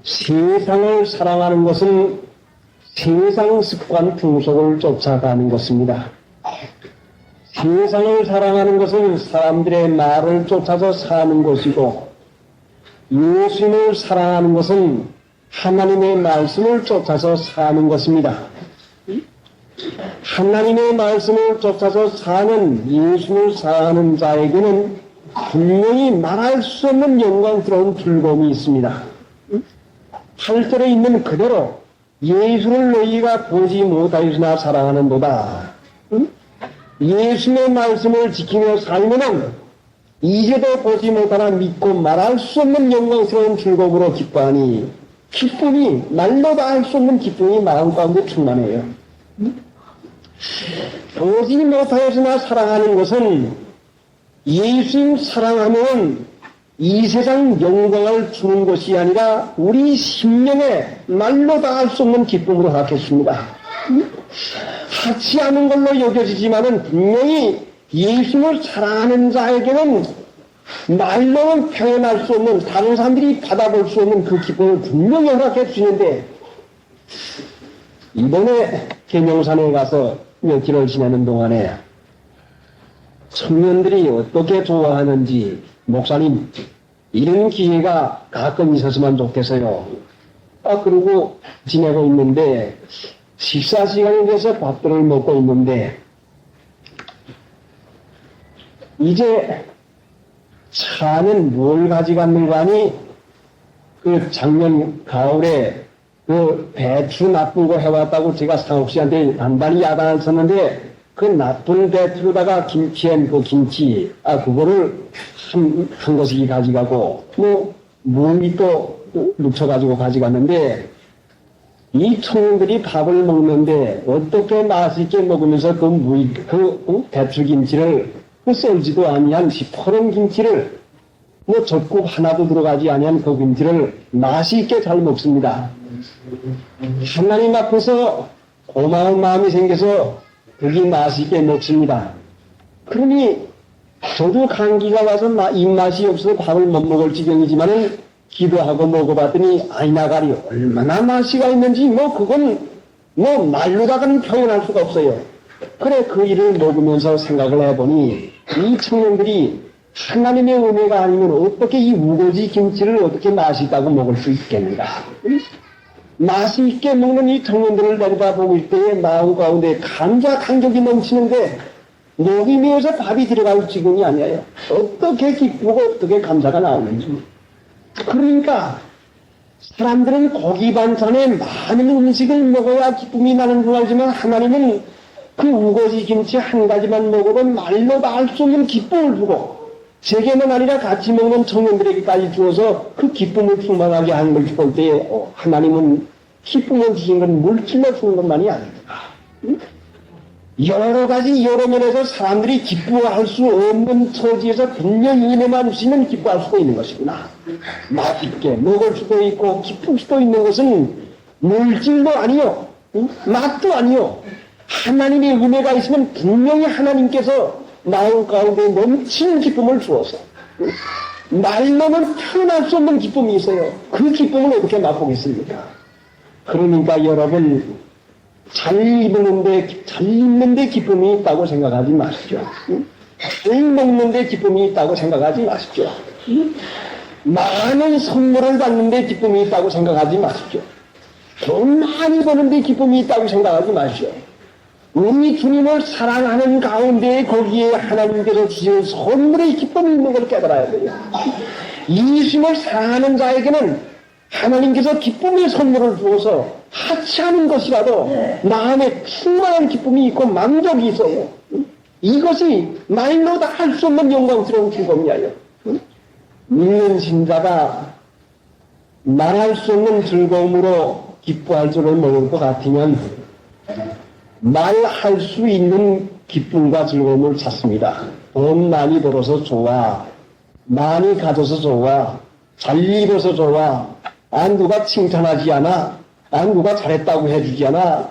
세상을 사랑하는 것은 세상 습관 풍속을 쫓아가는 것입니다. 세상을 사랑하는 것은 사람들의 말을 쫓아서 사는 것이고 예수님을 사랑하는 것은 하나님의 말씀을 쫓아서 사는 것입니다. 하나님의 말씀을 쫓아서 사는 예수를 사랑하는 자에게는 분명히 말할 수 없는 영광스러운 즐거움이 있습니다. 8절에 있는 그대로 예수를 너희가 보지 못하였으나 사랑하는도다. 예수의 말씀을 지키며 살면은 이제도 보지 못하나 믿고 말할 수 없는 영광스러운 즐거움으로 기뻐하니 기쁨이 말로 다 할 수 없는 기쁨이 마음 가운데 충만해요. 보지 못하였으나 사랑하는 것은 예수님 사랑하면 이 세상 영광을 주는 것이 아니라 우리 심령에 말로 다 할 수 없는 기쁨으로 하겠습니다. 하지 않은 걸로 여겨지지만은 분명히 예수님을 사랑하는 자에게는 말로는 표현할 수 없는 다른 사람들이 받아볼 수 없는 그 기쁨을 분명히 허락해 주시는데 이번에 계명산에 가서 며칠을 지내는 동안에 청년들이 어떻게 좋아하는지 목사님 이런 기회가 가끔 있었으면 좋겠어요. 그러고 지내고 있는데 식사 시간이 돼서 밥들을 먹고 있는데 이제 차는 뭘 가져갔는가 하니 그 작년 가을에 그 배추 나쁘고 해왔다고 제가 상욱 씨한테 단단히 야단을 쳤는데 그 나쁜 배추로다가 김치엔 그 김치 그거를 한 것이 가져가고 무이 또 묻혀가지고 가져갔는데 이 청년들이 밥을 먹는데 어떻게 맛있게 먹으면서 그 배추김치를 썰지도 아니한 시퍼런 김치를 젓국 하나도 들어가지 아니한 그 김치를 맛있게 잘 먹습니다. 하나님 앞에서 고마운 마음이 생겨서 그게 맛있게 먹습니다. 그러니 저도 감기가 와서 입맛이 없어서 밥을 못 먹을 지경이지만은 기도하고 먹어봤더니 아이나가리 얼마나 맛이가 있는지 그건 말로다가는 표현할 수가 없어요. 그래 그 일을 먹으면서 생각을 해보니 이 청년들이 하나님의 은혜가 아니면 어떻게 이 우거지 김치를 어떻게 맛있다고 먹을 수 있겠는가. 맛있게 먹는 이 청년들을 내려다보고 있을 때에 마음 가운데 감격이 넘치는데 목이 메어서 밥이 들어갈 지경이 아니에요. 어떻게 기쁘고 어떻게 감사가 나오는지. 그러니까 사람들은 고기 반찬에 많은 음식을 먹어야 기쁨이 나는 줄 알지만 하나님은 그 우거지 김치 한 가지만 먹어도 말로 다 할 수 없는 기쁨을 주고 세계만 아니라 같이 먹는 청년들에게까지 주어서 그 기쁨을 충만하게 하는 걸 볼 때 하나님은 기쁨을 주신 건 물질로 주는 것만이 아닙니다. 여러 가지 여러 면에서 사람들이 기뻐할 수 없는 처지에서 분명히 은혜만 주시면 기뻐할 수도 있는 것이구나. 맛있게 먹을 수도 있고 기쁠 수도 있는 것은 물질도 아니요, 맛도 아니요. 하나님의 은혜가 있으면 분명히 하나님께서 마음 가운데 넘치는 기쁨을 주어서 말로는 표현할 수 없는 기쁨이 있어요. 그 기쁨을 어떻게 맛보겠습니까? 그러니까 여러분 잘 입는데 기쁨이 있다고 생각하지 마십시오. 잘 먹는데 기쁨이 있다고 생각하지 마십시오. 많은 선물을 받는데 기쁨이 있다고 생각하지 마십시오. 돈 많이 버는데 기쁨이 있다고 생각하지 마십시오. 우리 주님을 사랑하는 가운데 거기에 하나님께서 주신 선물의 기쁨이 있는 걸 깨달아야 돼요. 예수님을 사랑하는 자에게는 하나님께서 기쁨의 선물을 주어서 하찮은 것이라도 마음에 충만한 기쁨이 있고 만족이 있어요. 이것이 말로 다 할 수 없는 영광스러운 즐거움이에요. 믿는 신자가 말할 수 없는 즐거움으로 기뻐할 줄을 모를 것 같으면 말할 수 있는 기쁨과 즐거움을 찾습니다. 돈 많이 벌어서 좋아, 많이 가져서 좋아, 잘 입어서 좋아, 누가 칭찬하지 않아, 누가 잘했다고 해주지 않아.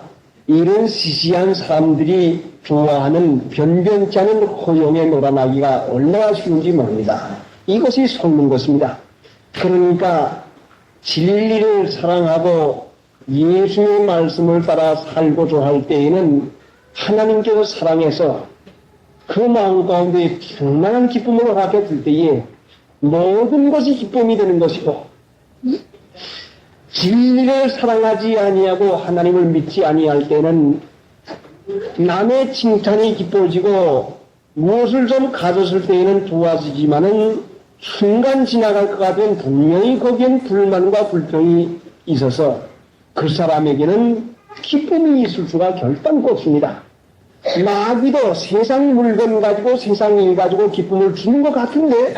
이런 시시한 사람들이 좋아하는 변변치 않은 호용에 놀아나기가 얼마나 쉬운지 모릅니다. 이것이 속는 것입니다. 그러니까 진리를 사랑하고 예수의 말씀을 따라 살고자 할 때에는 하나님께서 사랑해서 그 마음 가운데 충만한 기쁨을 허락해 줄 때에 모든 것이 기쁨이 되는 것이고, 진리를 사랑하지 아니하고 하나님을 믿지 아니할 때는 남의 칭찬이 기뻐지고 무엇을 좀 가졌을 때에는 좋아지지만은 순간 지나갈 것 같으면 분명히 거기엔 불만과 불평이 있어서 그 사람에게는 기쁨이 있을 수가 결단코 없습니다. 마귀도 세상 물건 가지고 세상 일 가지고 기쁨을 주는 것 같은데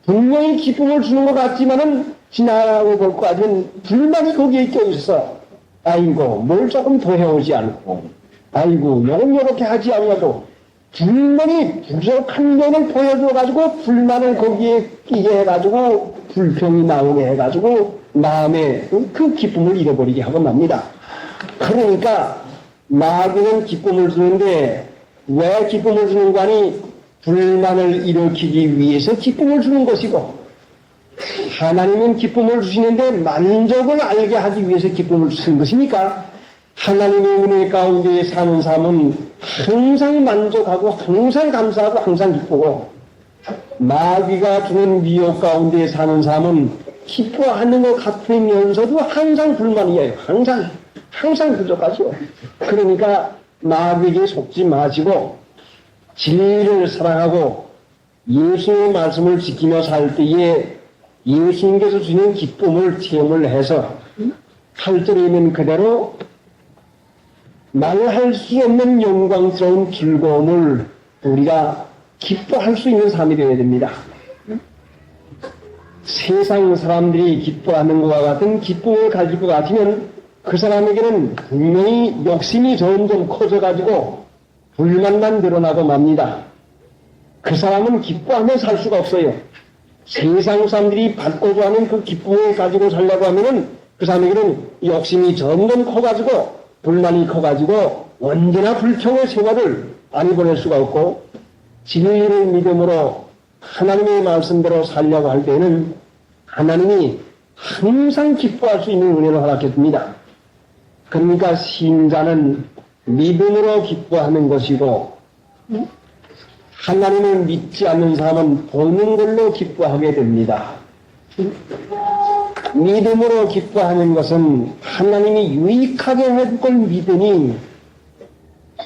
분명히 기쁨을 주는 것 같지만은 지나가고 볼 것 같으면 불만이 거기에 껴있어. 아이고 뭘 조금 더 해오지 않고, 아이고 요건 요렇게 하지 않냐고 분명히 부족한 면을 보여줘가지고 불만을 거기에 끼게 해가지고 불평이 나오게 해가지고 마음에 그 기쁨을 잃어버리게 하고 맙니다. 그러니까 마귀는 기쁨을 주는데 왜 기쁨을 주는 거 아니? 불만을 일으키기 위해서 기쁨을 주는 것이고, 하나님은 기쁨을 주시는데 만족을 알게 하기 위해서 기쁨을 주시는 것입니까? 하나님의 은혜 가운데 사는 삶은 항상 만족하고 항상 감사하고 항상 기쁘고, 마귀가 주는 미혹 가운데 사는 삶은 기뻐하는 것 같으면서도 항상 불만이에요. 항상 부족하죠. 그러니까 마귀에게 속지 마시고 진리를 사랑하고 예수의 말씀을 지키며 살 때에 예수님께서 주는 기쁨을 체험을 해서 8절에 있는 그대로 말할 수 없는 영광스러운 즐거움을 우리가 기뻐할 수 있는 삶이 되어야 됩니다. 세상 사람들이 기뻐하는 것과 같은 기쁨을 가질 것 같으면 그 사람에게는 분명히 욕심이 점점 커져가지고 불만만 늘어나고 맙니다. 그 사람은 기뻐하며 살 수가 없어요. 세상 사람들이 받고자 하는 그 기쁨을 가지고 살려고 하면은 그 사람에게는 욕심이 점점 커가지고 불만이 커가지고 언제나 불평의 생활을 많이 보낼 수가 없고, 진리를 믿음으로 하나님의 말씀대로 살려고 할 때는 하나님이 항상 기뻐할 수 있는 은혜를 허락해 줍니다. 그러니까 신자는 믿음으로 기뻐하는 것이고, 하나님을 믿지 않는 사람은 보는 걸로 기뻐하게 됩니다. 믿음으로 기뻐하는 것은 하나님이 유익하게 할 걸 믿으니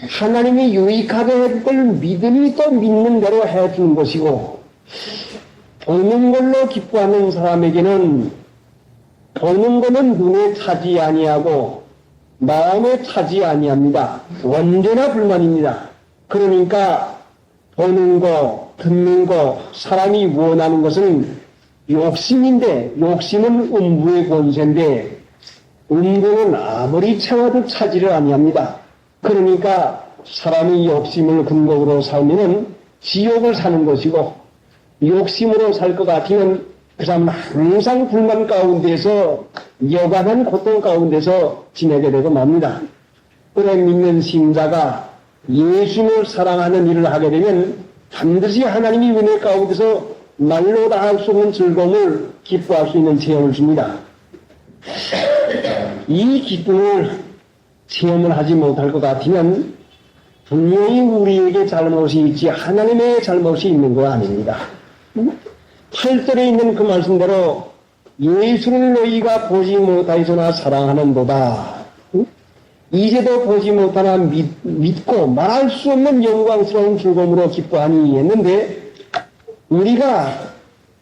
하나님이 유익하게 해줄 걸 믿으니 또 믿는 대로 해주는 것이고, 보는 걸로 기뻐하는 사람에게는 보는 것은 눈에 차지 아니하고 마음에 차지 아니합니다. 언제나 불만입니다. 그러니까 보는 거, 듣는 거, 사람이 원하는 것은 욕심인데, 욕심은 음부의 권세인데 음부는 아무리 채워도 차지를 아니합니다. 그러니까 사람이 욕심을 근거로 살면은 지옥을 사는 것이고, 욕심으로 살 것 같으면 그 사람은 항상 불만 가운데서 여간한 고통 가운데서 지내게 되고 맙니다. 그래 믿는 신자가 예수님을 사랑하는 일을 하게 되면 반드시 하나님이 은혜 가운데서 말로 다 할 수 없는 즐거움을 기뻐할 수 있는 체험을 줍니다. 이 기쁨을 체험을 하지 못할 것 같으면 분명히 우리에게 잘못이 있지 하나님의 잘못이 있는 거 아닙니다. 8절에 있는 그 말씀대로 예수를 너희가 보지 못하였으나 사랑하는도다. 이제도 보지 못하나 믿고 말할 수 없는 영광스러운 즐거움으로 기뻐하니 했는데, 우리가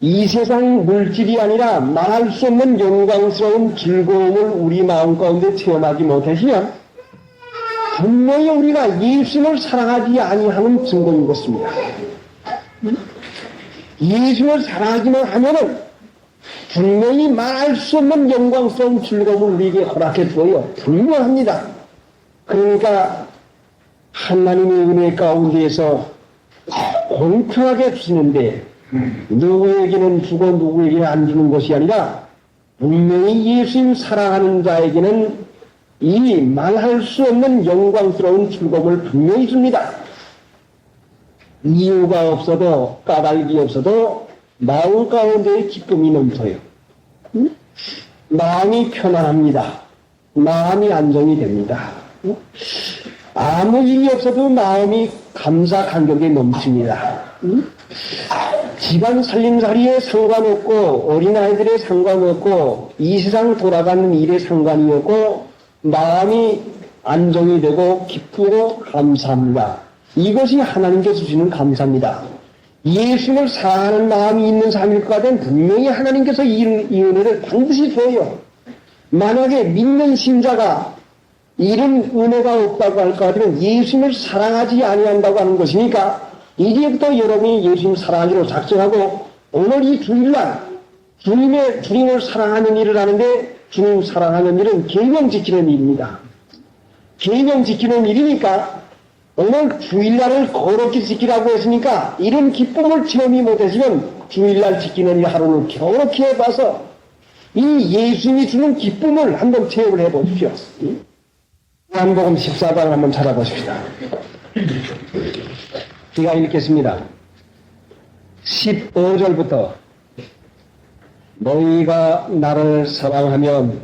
이 세상 물질이 아니라 말할 수 없는 영광스러운 즐거움을 우리 마음 가운데 체험하지 못하시면 분명히 우리가 예수를 사랑하지 아니하는 증거인 것입니다. 예수를 사랑하기만 하면은 분명히 말할 수 없는 영광스러운 즐거움을 우리에게 허락해 주어요. 분명합니다. 그러니까 하나님의 은혜 가운데에서 공평하게 주시는데 누구에게는 주고 누구에게는 안 주는 것이 아니라 분명히 예수님 사랑하는 자에게는 이 말할 수 없는 영광스러운 즐거움을 분명히 줍니다. 이유가 없어도 까닭이 없어도 마음 가운데에 기쁨이 넘쳐요. 마음이 편안합니다. 마음이 안정이 됩니다. 아무 일이 없어도 마음이 감사 감격에 넘칩니다. 집안 살림살이에 상관없고 어린아이들에 상관없고 이 세상 돌아가는 일에 상관이 없고 마음이 안정이 되고 기쁘고 감사합니다. 이것이 하나님께서 주시는 감사입니다. 예수를 사랑하는 마음이 있는 사람일 것 같으면 분명히 하나님께서 이 은혜를 반드시 줘요. 만약에 믿는 신자가 이런 은혜가 없다고 할 것 같으면 예수님을 사랑하지 아니한다고 하는 것이니까, 이제부터 여러분이 예수님 사랑하기로 작정하고 오늘 이 주일날 주님을 사랑하는 일을 하는데, 주님 사랑하는 일은 계명 지키는 일입니다. 계명 지키는 일이니까 오늘 주일날을 거룩히 지키라고 했으니까 이런 기쁨을 체험이 못하시면 주일날 지키는 이 하루를 겨울게 해봐서 이 예수님이 주는 기쁨을 한번 체험을 해보십시오. 요한복음 14장을 한번 찾아보십시다. 제가 읽겠습니다. 15절부터 너희가 나를 사랑하면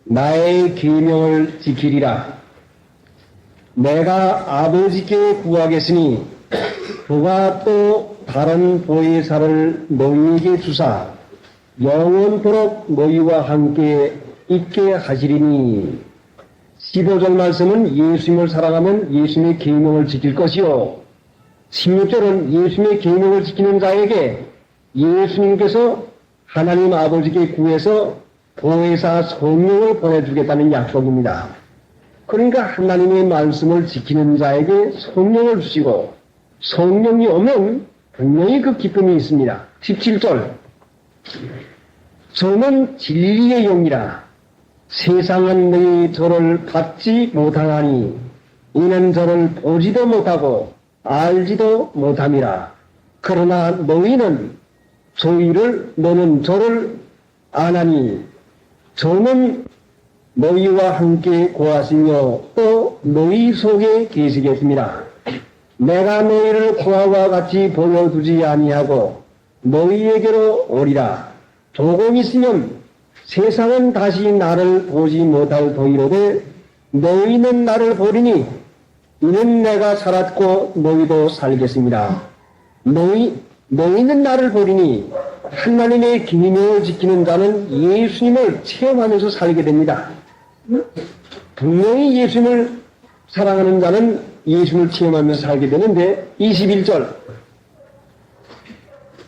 나의 계명을 지키리라. 내가 아버지께 구하겠으니 그가 또 다른 보혜사를 너희에게 주사 영원토록 너희와 함께 있게 하시리니. 15절 말씀은 예수님을 사랑하면 예수님의 계명을 지킬 것이요, 16절은 예수님의 계명을 지키는 자에게 예수님께서 하나님 아버지께 구해서 보혜사 성령을 보내주겠다는 약속입니다. 그러니까 하나님의 말씀을 지키는 자에게 성령을 주시고, 성령이 오면 분명히 그 기쁨이 있습니다. 17절 저는 진리의 영이라 세상은 너희 저를 받지 못하나니 이는 저를 보지도 못하고 알지도 못함이라. 그러나 너희는 너는 저를 아나니 저는 너희와 함께 고하시며 또 너희 속에 계시겠습니다. 내가 너희를 고아와 같이 보여두지 아니하고 너희에게로 오리라. 조금 있으면 세상은 다시 나를 보지 못할 터이로되 너희는 나를 보리니 이는 내가 살았고 너희도 살겠습니다. 너희는 나를 보리니 하나님의 계명을 지키는 자는 예수님을 체험하면서 살게 됩니다. 분명히 예수님을 사랑하는 자는 예수를 체험하면서 살게 되는데 21절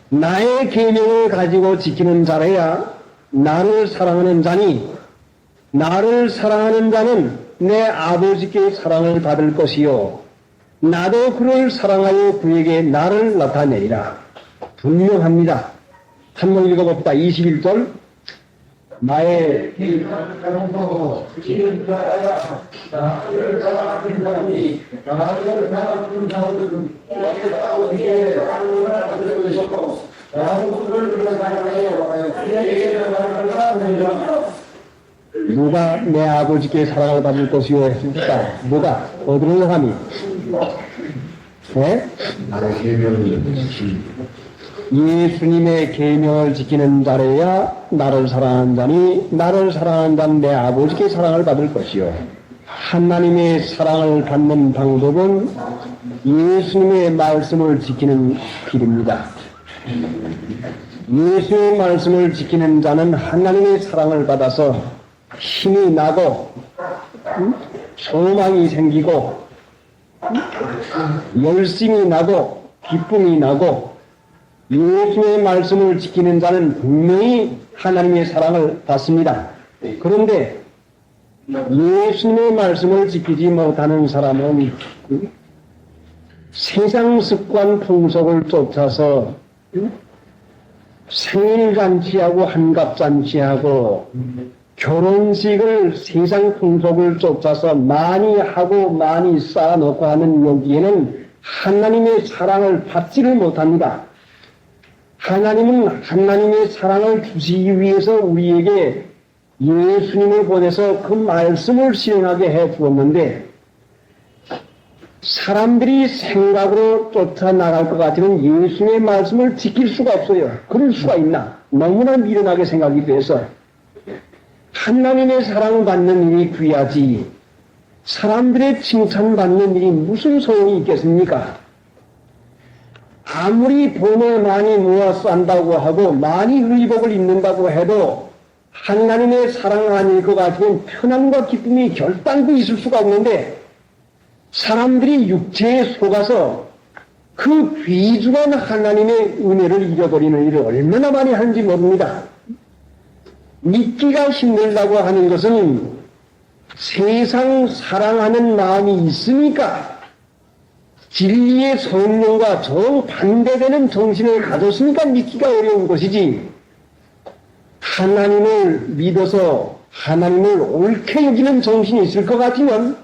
나의 계명을 가지고 지키는 자라야 나를 사랑하는 자니 나를 사랑하는 자는 내 아버지께 사랑을 받을 것이요 나도 그를 사랑하여 그에게 나를 나타내리라. 분명합니다. 한번 읽어봅시다. 21절 나의 누가 내 아버지께 사랑을 받을 것이요 했습니까? 누가? 어디로 사람이? 네? 예수님의 계명을 지키는 자래야 나를 사랑하는 자니 나를 사랑하는 자는 내 아버지께 사랑을 받을 것이요. 하나님의 사랑을 받는 방법은 예수님의 말씀을 지키는 길입니다. 예수의 말씀을 지키는 자는 하나님의 사랑을 받아서 힘이 나고 소망이 생기고 열심이 나고 기쁨이 나고 예수의 말씀을 지키는 자는 분명히 하나님의 사랑을 받습니다. 그런데 예수님의 말씀을 지키지 못하는 사람은 세상 습관 풍속을 쫓아서 생일잔치하고 한갑잔치하고 결혼식을 세상 풍속을 쫓아서 많이 하고 많이 쌓아놓고 하는 여기에는 하나님의 사랑을 받지를 못합니다. 하나님은 하나님의 사랑을 주시기 위해서 우리에게 예수님을 보내서 그 말씀을 실행하게 해 주었는데 사람들이 생각으로 쫓아나갈 것 같으면 예수님의 말씀을 지킬 수가 없어요. 그럴 수가 있나? 너무나 미련하게 생각이 돼서 하나님의 사랑받는 일이 귀하지 사람들의 칭찬받는 일이 무슨 소용이 있겠습니까? 아무리 돈을 많이 모아 싼다고 하고 많이 의복을 입는다고 해도 하나님의 사랑 아닐 것 같으면 편안과 기쁨이 결단도 있을 수가 없는데 사람들이 육체에 속아서 그 귀중한 하나님의 은혜를 잃어버리는 일을 얼마나 많이 하는지 모릅니다. 믿기가 힘들다고 하는 것은 세상 사랑하는 마음이 있으니까 진리의 성령과 정반대되는 정신을 가졌으니까 믿기가 어려운 것이지 하나님을 믿어서 하나님을 옳게 여기는 정신이 있을 것 같으면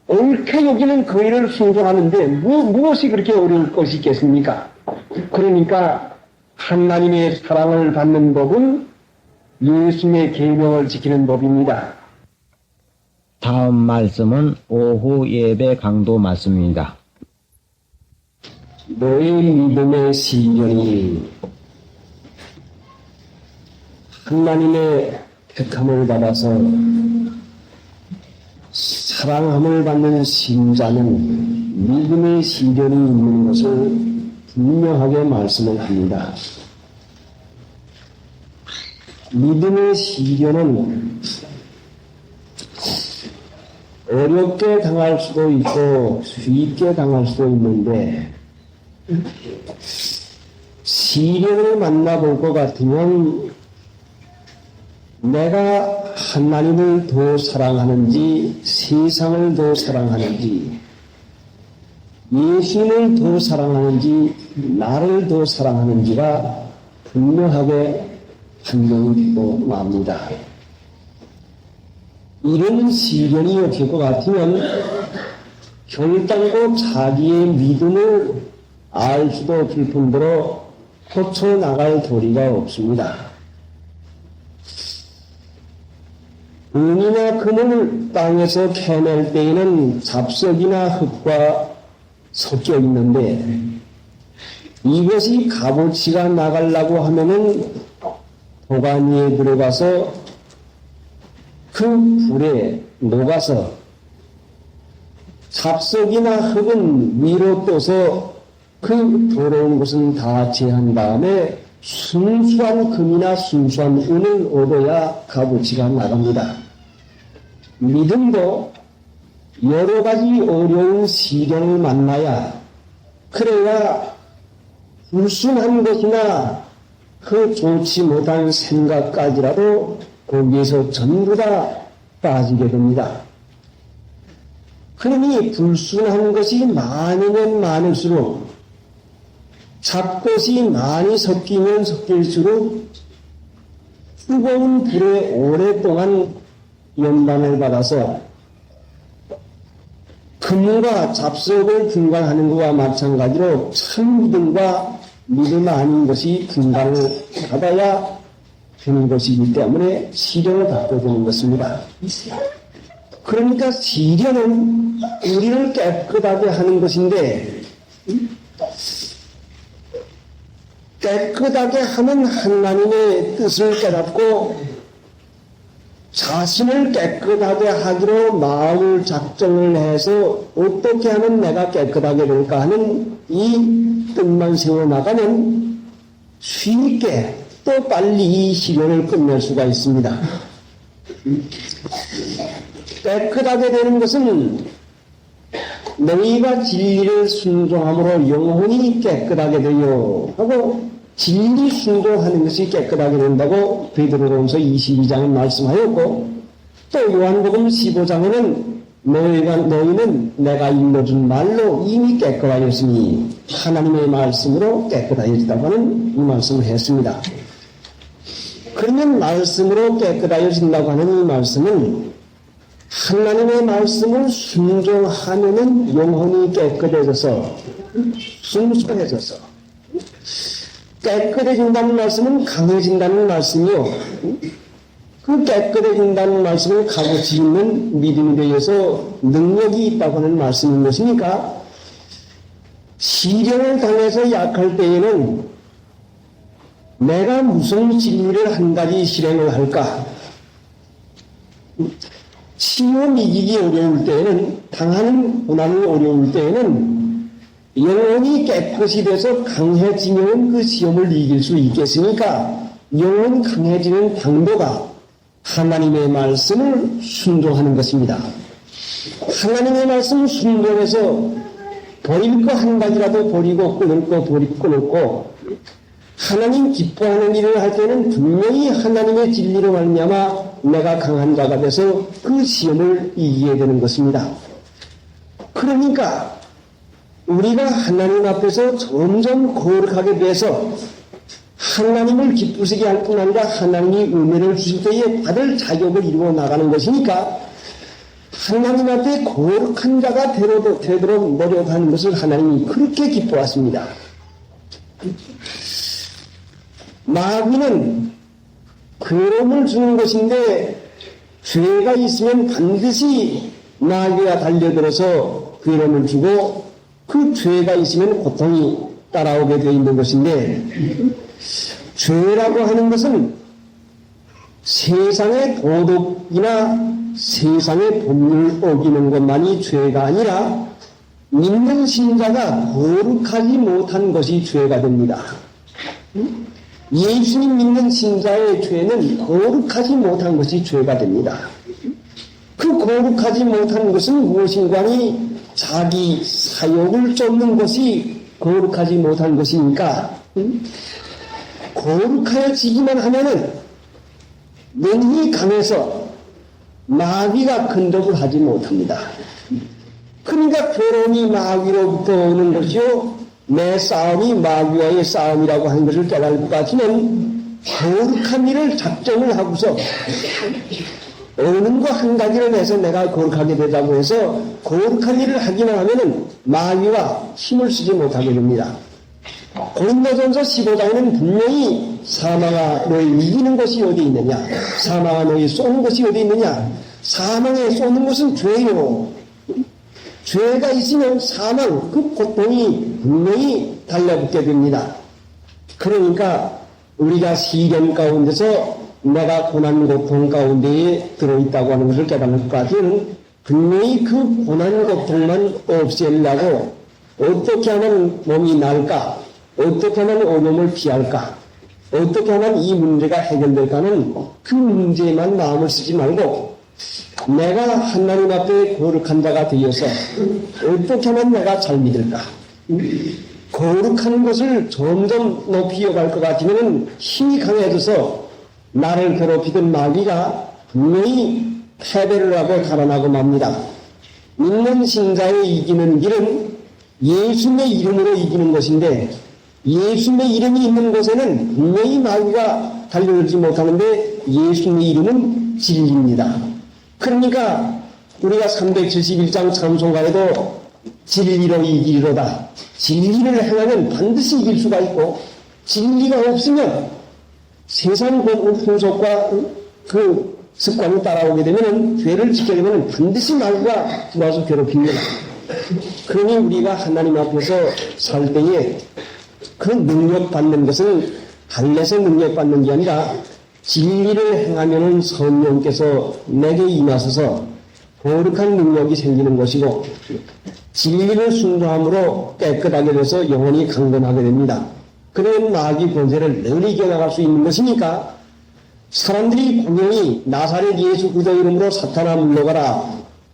옳게 여기는 그 일을 순종하는데 무엇이 그렇게 어려울 것이 있겠습니까? 그러니까 하나님의 사랑을 받는 법은 예수님의 계명을 지키는 법입니다. 다음 말씀은 오후 예배 강도 말씀입니다. 너희 믿음의 시련이 하나님의 택함을 받아서 사랑함을 받는 신자는 믿음의 시련이 있는 것을 분명하게 말씀을 합니다. 믿음의 시련은 어렵게 당할 수도 있고 쉽게 당할 수도 있는데 시련을 만나볼 것 같으면 내가 하나님을 더 사랑하는지 세상을 더 사랑하는지 예수님을 더 사랑하는지 나를 더 사랑하는지가 분명하게 판명이 되고 맙니다. 이런 시련이 없을 것 같으면 결단코 자기의 믿음을 알 수도 없을 뿐더러 뻗쳐나갈 도리가 없습니다. 은이나 금을 땅에서 캐낼 때에는 잡석이나 흙과 섞여 있는데 이것이 값어치가 나가려고 하면은 도가니에 들어가서 그 불에 녹아서 잡석이나 흙은 위로 떠서 그 더러운 것은 다 제한 다음에 순수한 금이나 순수한 은을 얻어야 값어치가 나갑니다. 믿음도 여러 가지 어려운 시련을 만나야 그래야 불순한 것이나 그 좋지 못한 생각까지라도 거기에서 전부 다 빠지게 됩니다. 그러니 불순한 것이 많으면 많을수록 잡것이 많이 섞이면 섞일수록 뜨거운 불에 오랫동안 연단을 받아서 금과 잡석을 분간하는 것과 마찬가지로 참 믿음과 믿음 아닌 것이 분간을 받아야 되는 것이기 때문에 시련을 받게 되는 것입니다. 그러니까 시련은 우리를 깨끗하게 하는 것인데 깨끗하게 하는 하나님의 뜻을 깨닫고 자신을 깨끗하게 하기로 마음을 작정을 해서 어떻게 하면 내가 깨끗하게 될까 하는 이 뜻만 세워나가면 쉽게 또 빨리 이 시련을 끝낼 수가 있습니다. 깨끗하게 되는 것은 너희가 진리를 순종함으로 영혼이 깨끗하게 되어 하고 진리 순종하는 것이 깨끗하게 된다고 베드로전서 22장에 말씀하였고 또 요한복음 15장에는 너희는 내가 일러준 말로 이미 깨끗하였으니 하나님의 말씀으로 깨끗하여졌다고 하는 이 말씀을 했습니다. 그러면 말씀으로 깨끗하여진다고 하는 이 말씀은 하나님의 말씀을 순종하면은 영혼이 깨끗해져서 순수해져서 깨끗해진다는 말씀은 강해진다는 말씀이요. 그 깨끗해진다는 말씀을 값어치 있는 믿음에 대해서 능력이 있다고 하는 말씀인 것이니까 시련을 당해서 약할 때에는 내가 무슨 진리를 한 가지 실행을 할까? 치유 이기기 어려울 때에는 당하는 고난을 어려울 때에는 영혼이 깨끗이 돼서 강해지면 그 시험을 이길 수 있겠으니까 영혼 강해지는 방도가 하나님의 말씀을 순종하는 것입니다. 하나님의 말씀을 순종해서 버릴 거 한 가지라도 버리고 끊을 거 끊고 하나님 기뻐하는 일을 할 때는 분명히 하나님의 진리로 말미암아 내가 강한 자가 돼서 그 시험을 이기게 되는 것입니다. 그러니까 우리가 하나님 앞에서 점점 거룩하게 돼서 하나님을 기쁘시게 할 뿐 아니라 하나님이 은혜를 주실 때에 받을 자격을 이루어 나가는 것이니까 하나님 앞에 거룩한 자가 되도록 노력하는 것을 하나님이 그렇게 기뻐하십니다. 마귀는 괴로움을 주는 것인데 죄가 있으면 반드시 마귀가 달려들어서 괴로움을 주고 그 죄가 있으면 고통이 따라오게 되어 있는 것인데 죄라고 하는 것은 세상의 도덕이나 세상의 법률을 어기는 것만이 죄가 아니라 믿는 신자가 거룩하지 못한 것이 죄가 됩니다. 예수님 믿는 신자의 죄는 거룩하지 못한 것이 죄가 됩니다. 그 거룩하지 못한 것은 무엇인가니 자기 사욕을 쫓는 것이 거룩하지 못한 것이니까 거룩하여지기만 하면은 능히 강해서 마귀가 근접을 하지 못합니다. 그러니까 괴로움이 마귀로부터 오는 것이요 내 싸움이 마귀와의 싸움이라고 하는 것을 깨달을 것 같으면 거룩한 일을 작정을 하고서 어느 거 한 가지를 해서 내가 거룩하게 되자고 해서 거룩한 일을 하기만 하면은 마귀가 힘을 쓰지 못하게 됩니다. 고린도전서 15장에는 분명히 사망아 너희 이기는 것이 어디 있느냐, 사망아 너희 쏘는 것이 어디 있느냐, 사망에 쏘는 것은 죄요. 죄가 있으면 사망, 그 고통이 분명히 달라붙게 됩니다. 그러니까 우리가 시련 가운데서 내가 고난 고통 가운데에 들어있다고 하는 것을 깨닫는 것까지는 분명히 그 고난 고통만 없애려고 어떻게 하면 몸이 나을까, 어떻게 하면 어려움을 피할까, 어떻게 하면 이 문제가 해결될까는 그 문제에만 마음을 쓰지 말고 내가 하나님 앞에 거룩한 자가 되어서 어떻게 하면 내가 잘 믿을까? 거룩한 것을 점점 높이 이어갈 것 같으면 힘이 강해져서 나를 괴롭히던 마귀가 분명히 패배를 하고 달아나고 맙니다. 믿는 신자의 이기는 길은 예수님의 이름으로 이기는 것인데 예수님의 이름이 있는 곳에는 분명히 마귀가 달려들지 못하는데 예수님의 이름은 진리입니다. 그러니까 우리가 371장 찬송가에도 진리로 이기리로다. 진리를 행하면 반드시 이길 수가 있고 진리가 없으면 세상 풍속과 그 습관이 따라오게 되면 죄를 지게 되면 반드시 마귀가 들어와서 괴롭힙니다. 그러니 우리가 하나님 앞에서 살 때에 그 능력받는 것은 달래서 능력받는 게 아니라 진리를 행하면은 성령께서 내게 임하셔서 거룩한 능력이 생기는 것이고 진리를 순종함으로 깨끗하게 돼서 영혼이 강건하게 됩니다. 그런 마귀 권세를 늘 이겨나갈 수 있는 것이니까 사람들이 공연히 나사렛 예수 그리스도 이름으로 사탄아 물러가라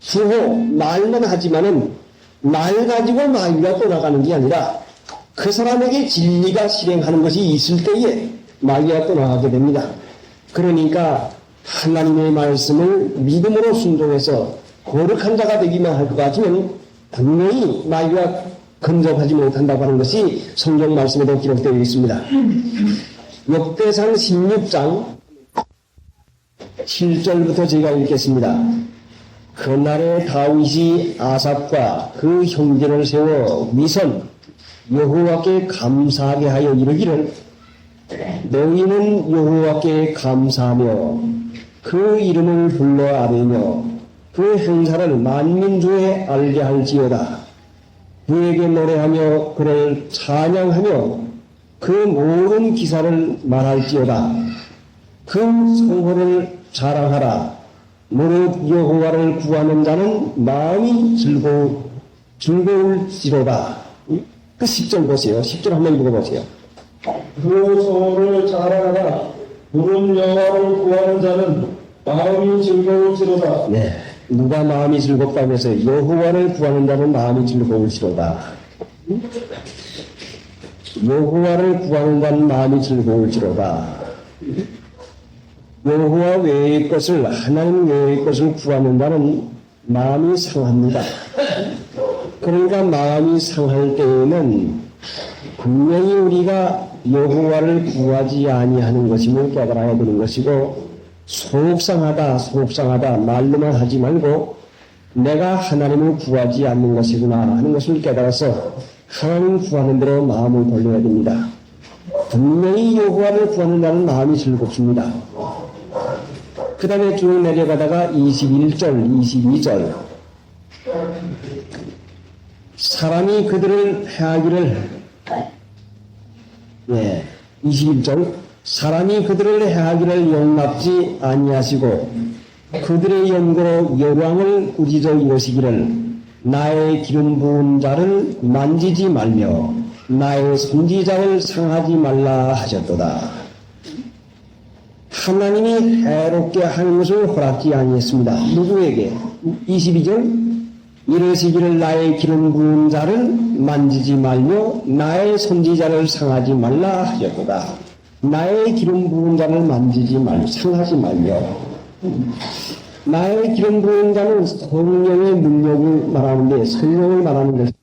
수호 말만 하지만은 말 가지고 마귀가 떠나가는 게 아니라 그 사람에게 진리가 실행하는 것이 있을 때에 마귀가 떠나가게 됩니다. 그러니까 하나님의 말씀을 믿음으로 순종해서 거룩한 자가 되기만 할 것 같으면 분명히 마귀가 근접하지 못한다고 하는 것이 성경 말씀에도 기록되어 있습니다. 역대상 16장 7절부터 제가 읽겠습니다. 그날에 다윗이 아삽과 그 형제를 세워 위선 여호와께 감사하게 하여 이르기를 너희는 여호와께 감사하며 그 이름을 불러 아뢰며 그 행사를 만민중에 알게 할지어다. 그에게 노래하며 그를 찬양하며 그 모든 기사를 말할지어다. 그 성호를 자랑하라. 무릇 여호와를 구하는 자는 마음이 즐거울지로다. 그 10절 보세요. 10절 한번 읽어보세요. 그 소를 자랑하라. 무릇 여호와를 구하는 자는 마음이 즐거울지로다. 네. 누가 마음이 즐겁다고 해서 여호와를 구하는 자는 마음이 즐거울지로다. 여호와를 구하는 자는 마음이 즐거울지로다. 여호와 외의 것을 하나님 외의 것을 구하는 자는 마음이 상합니다. 그러니까 마음이 상할 때에는 분명히 우리가 여호와를 구하지 아니하는 것임을 깨달아야 되는 것이고 속상하다 말로만 하지 말고 내가 하나님을 구하지 않는 것이구나 하는 것을 깨달아서 하나님 구하는 대로 마음을 돌려야 됩니다. 분명히 여호와를 구하는 자는 마음이 즐겁습니다. 그 다음에 쭉 내려가다가 21절, 22절 사람이 그들을 해하기를 21절 사람이 그들을 해하기를 용납지 아니하시고 그들의 연고로 열왕을 꾸짖어 이르시기를 나의 기름 부은 자를 만지지 말며 나의 선지자를 상하지 말라 하셨도다. 하나님이 해롭게 하는 것을 허락지 아니했습니다. 누구에게? 22절 이르시기를 나의 기름 부은 자를 만지지 말며 나의 선지자를 상하지 말라 하셨도다. 나의 기름 부은 자를 만지지 말며 상하지 말며 나의 기름 부은 자는 성령의 능력을 말하는데 성령을 말하는 것입니다.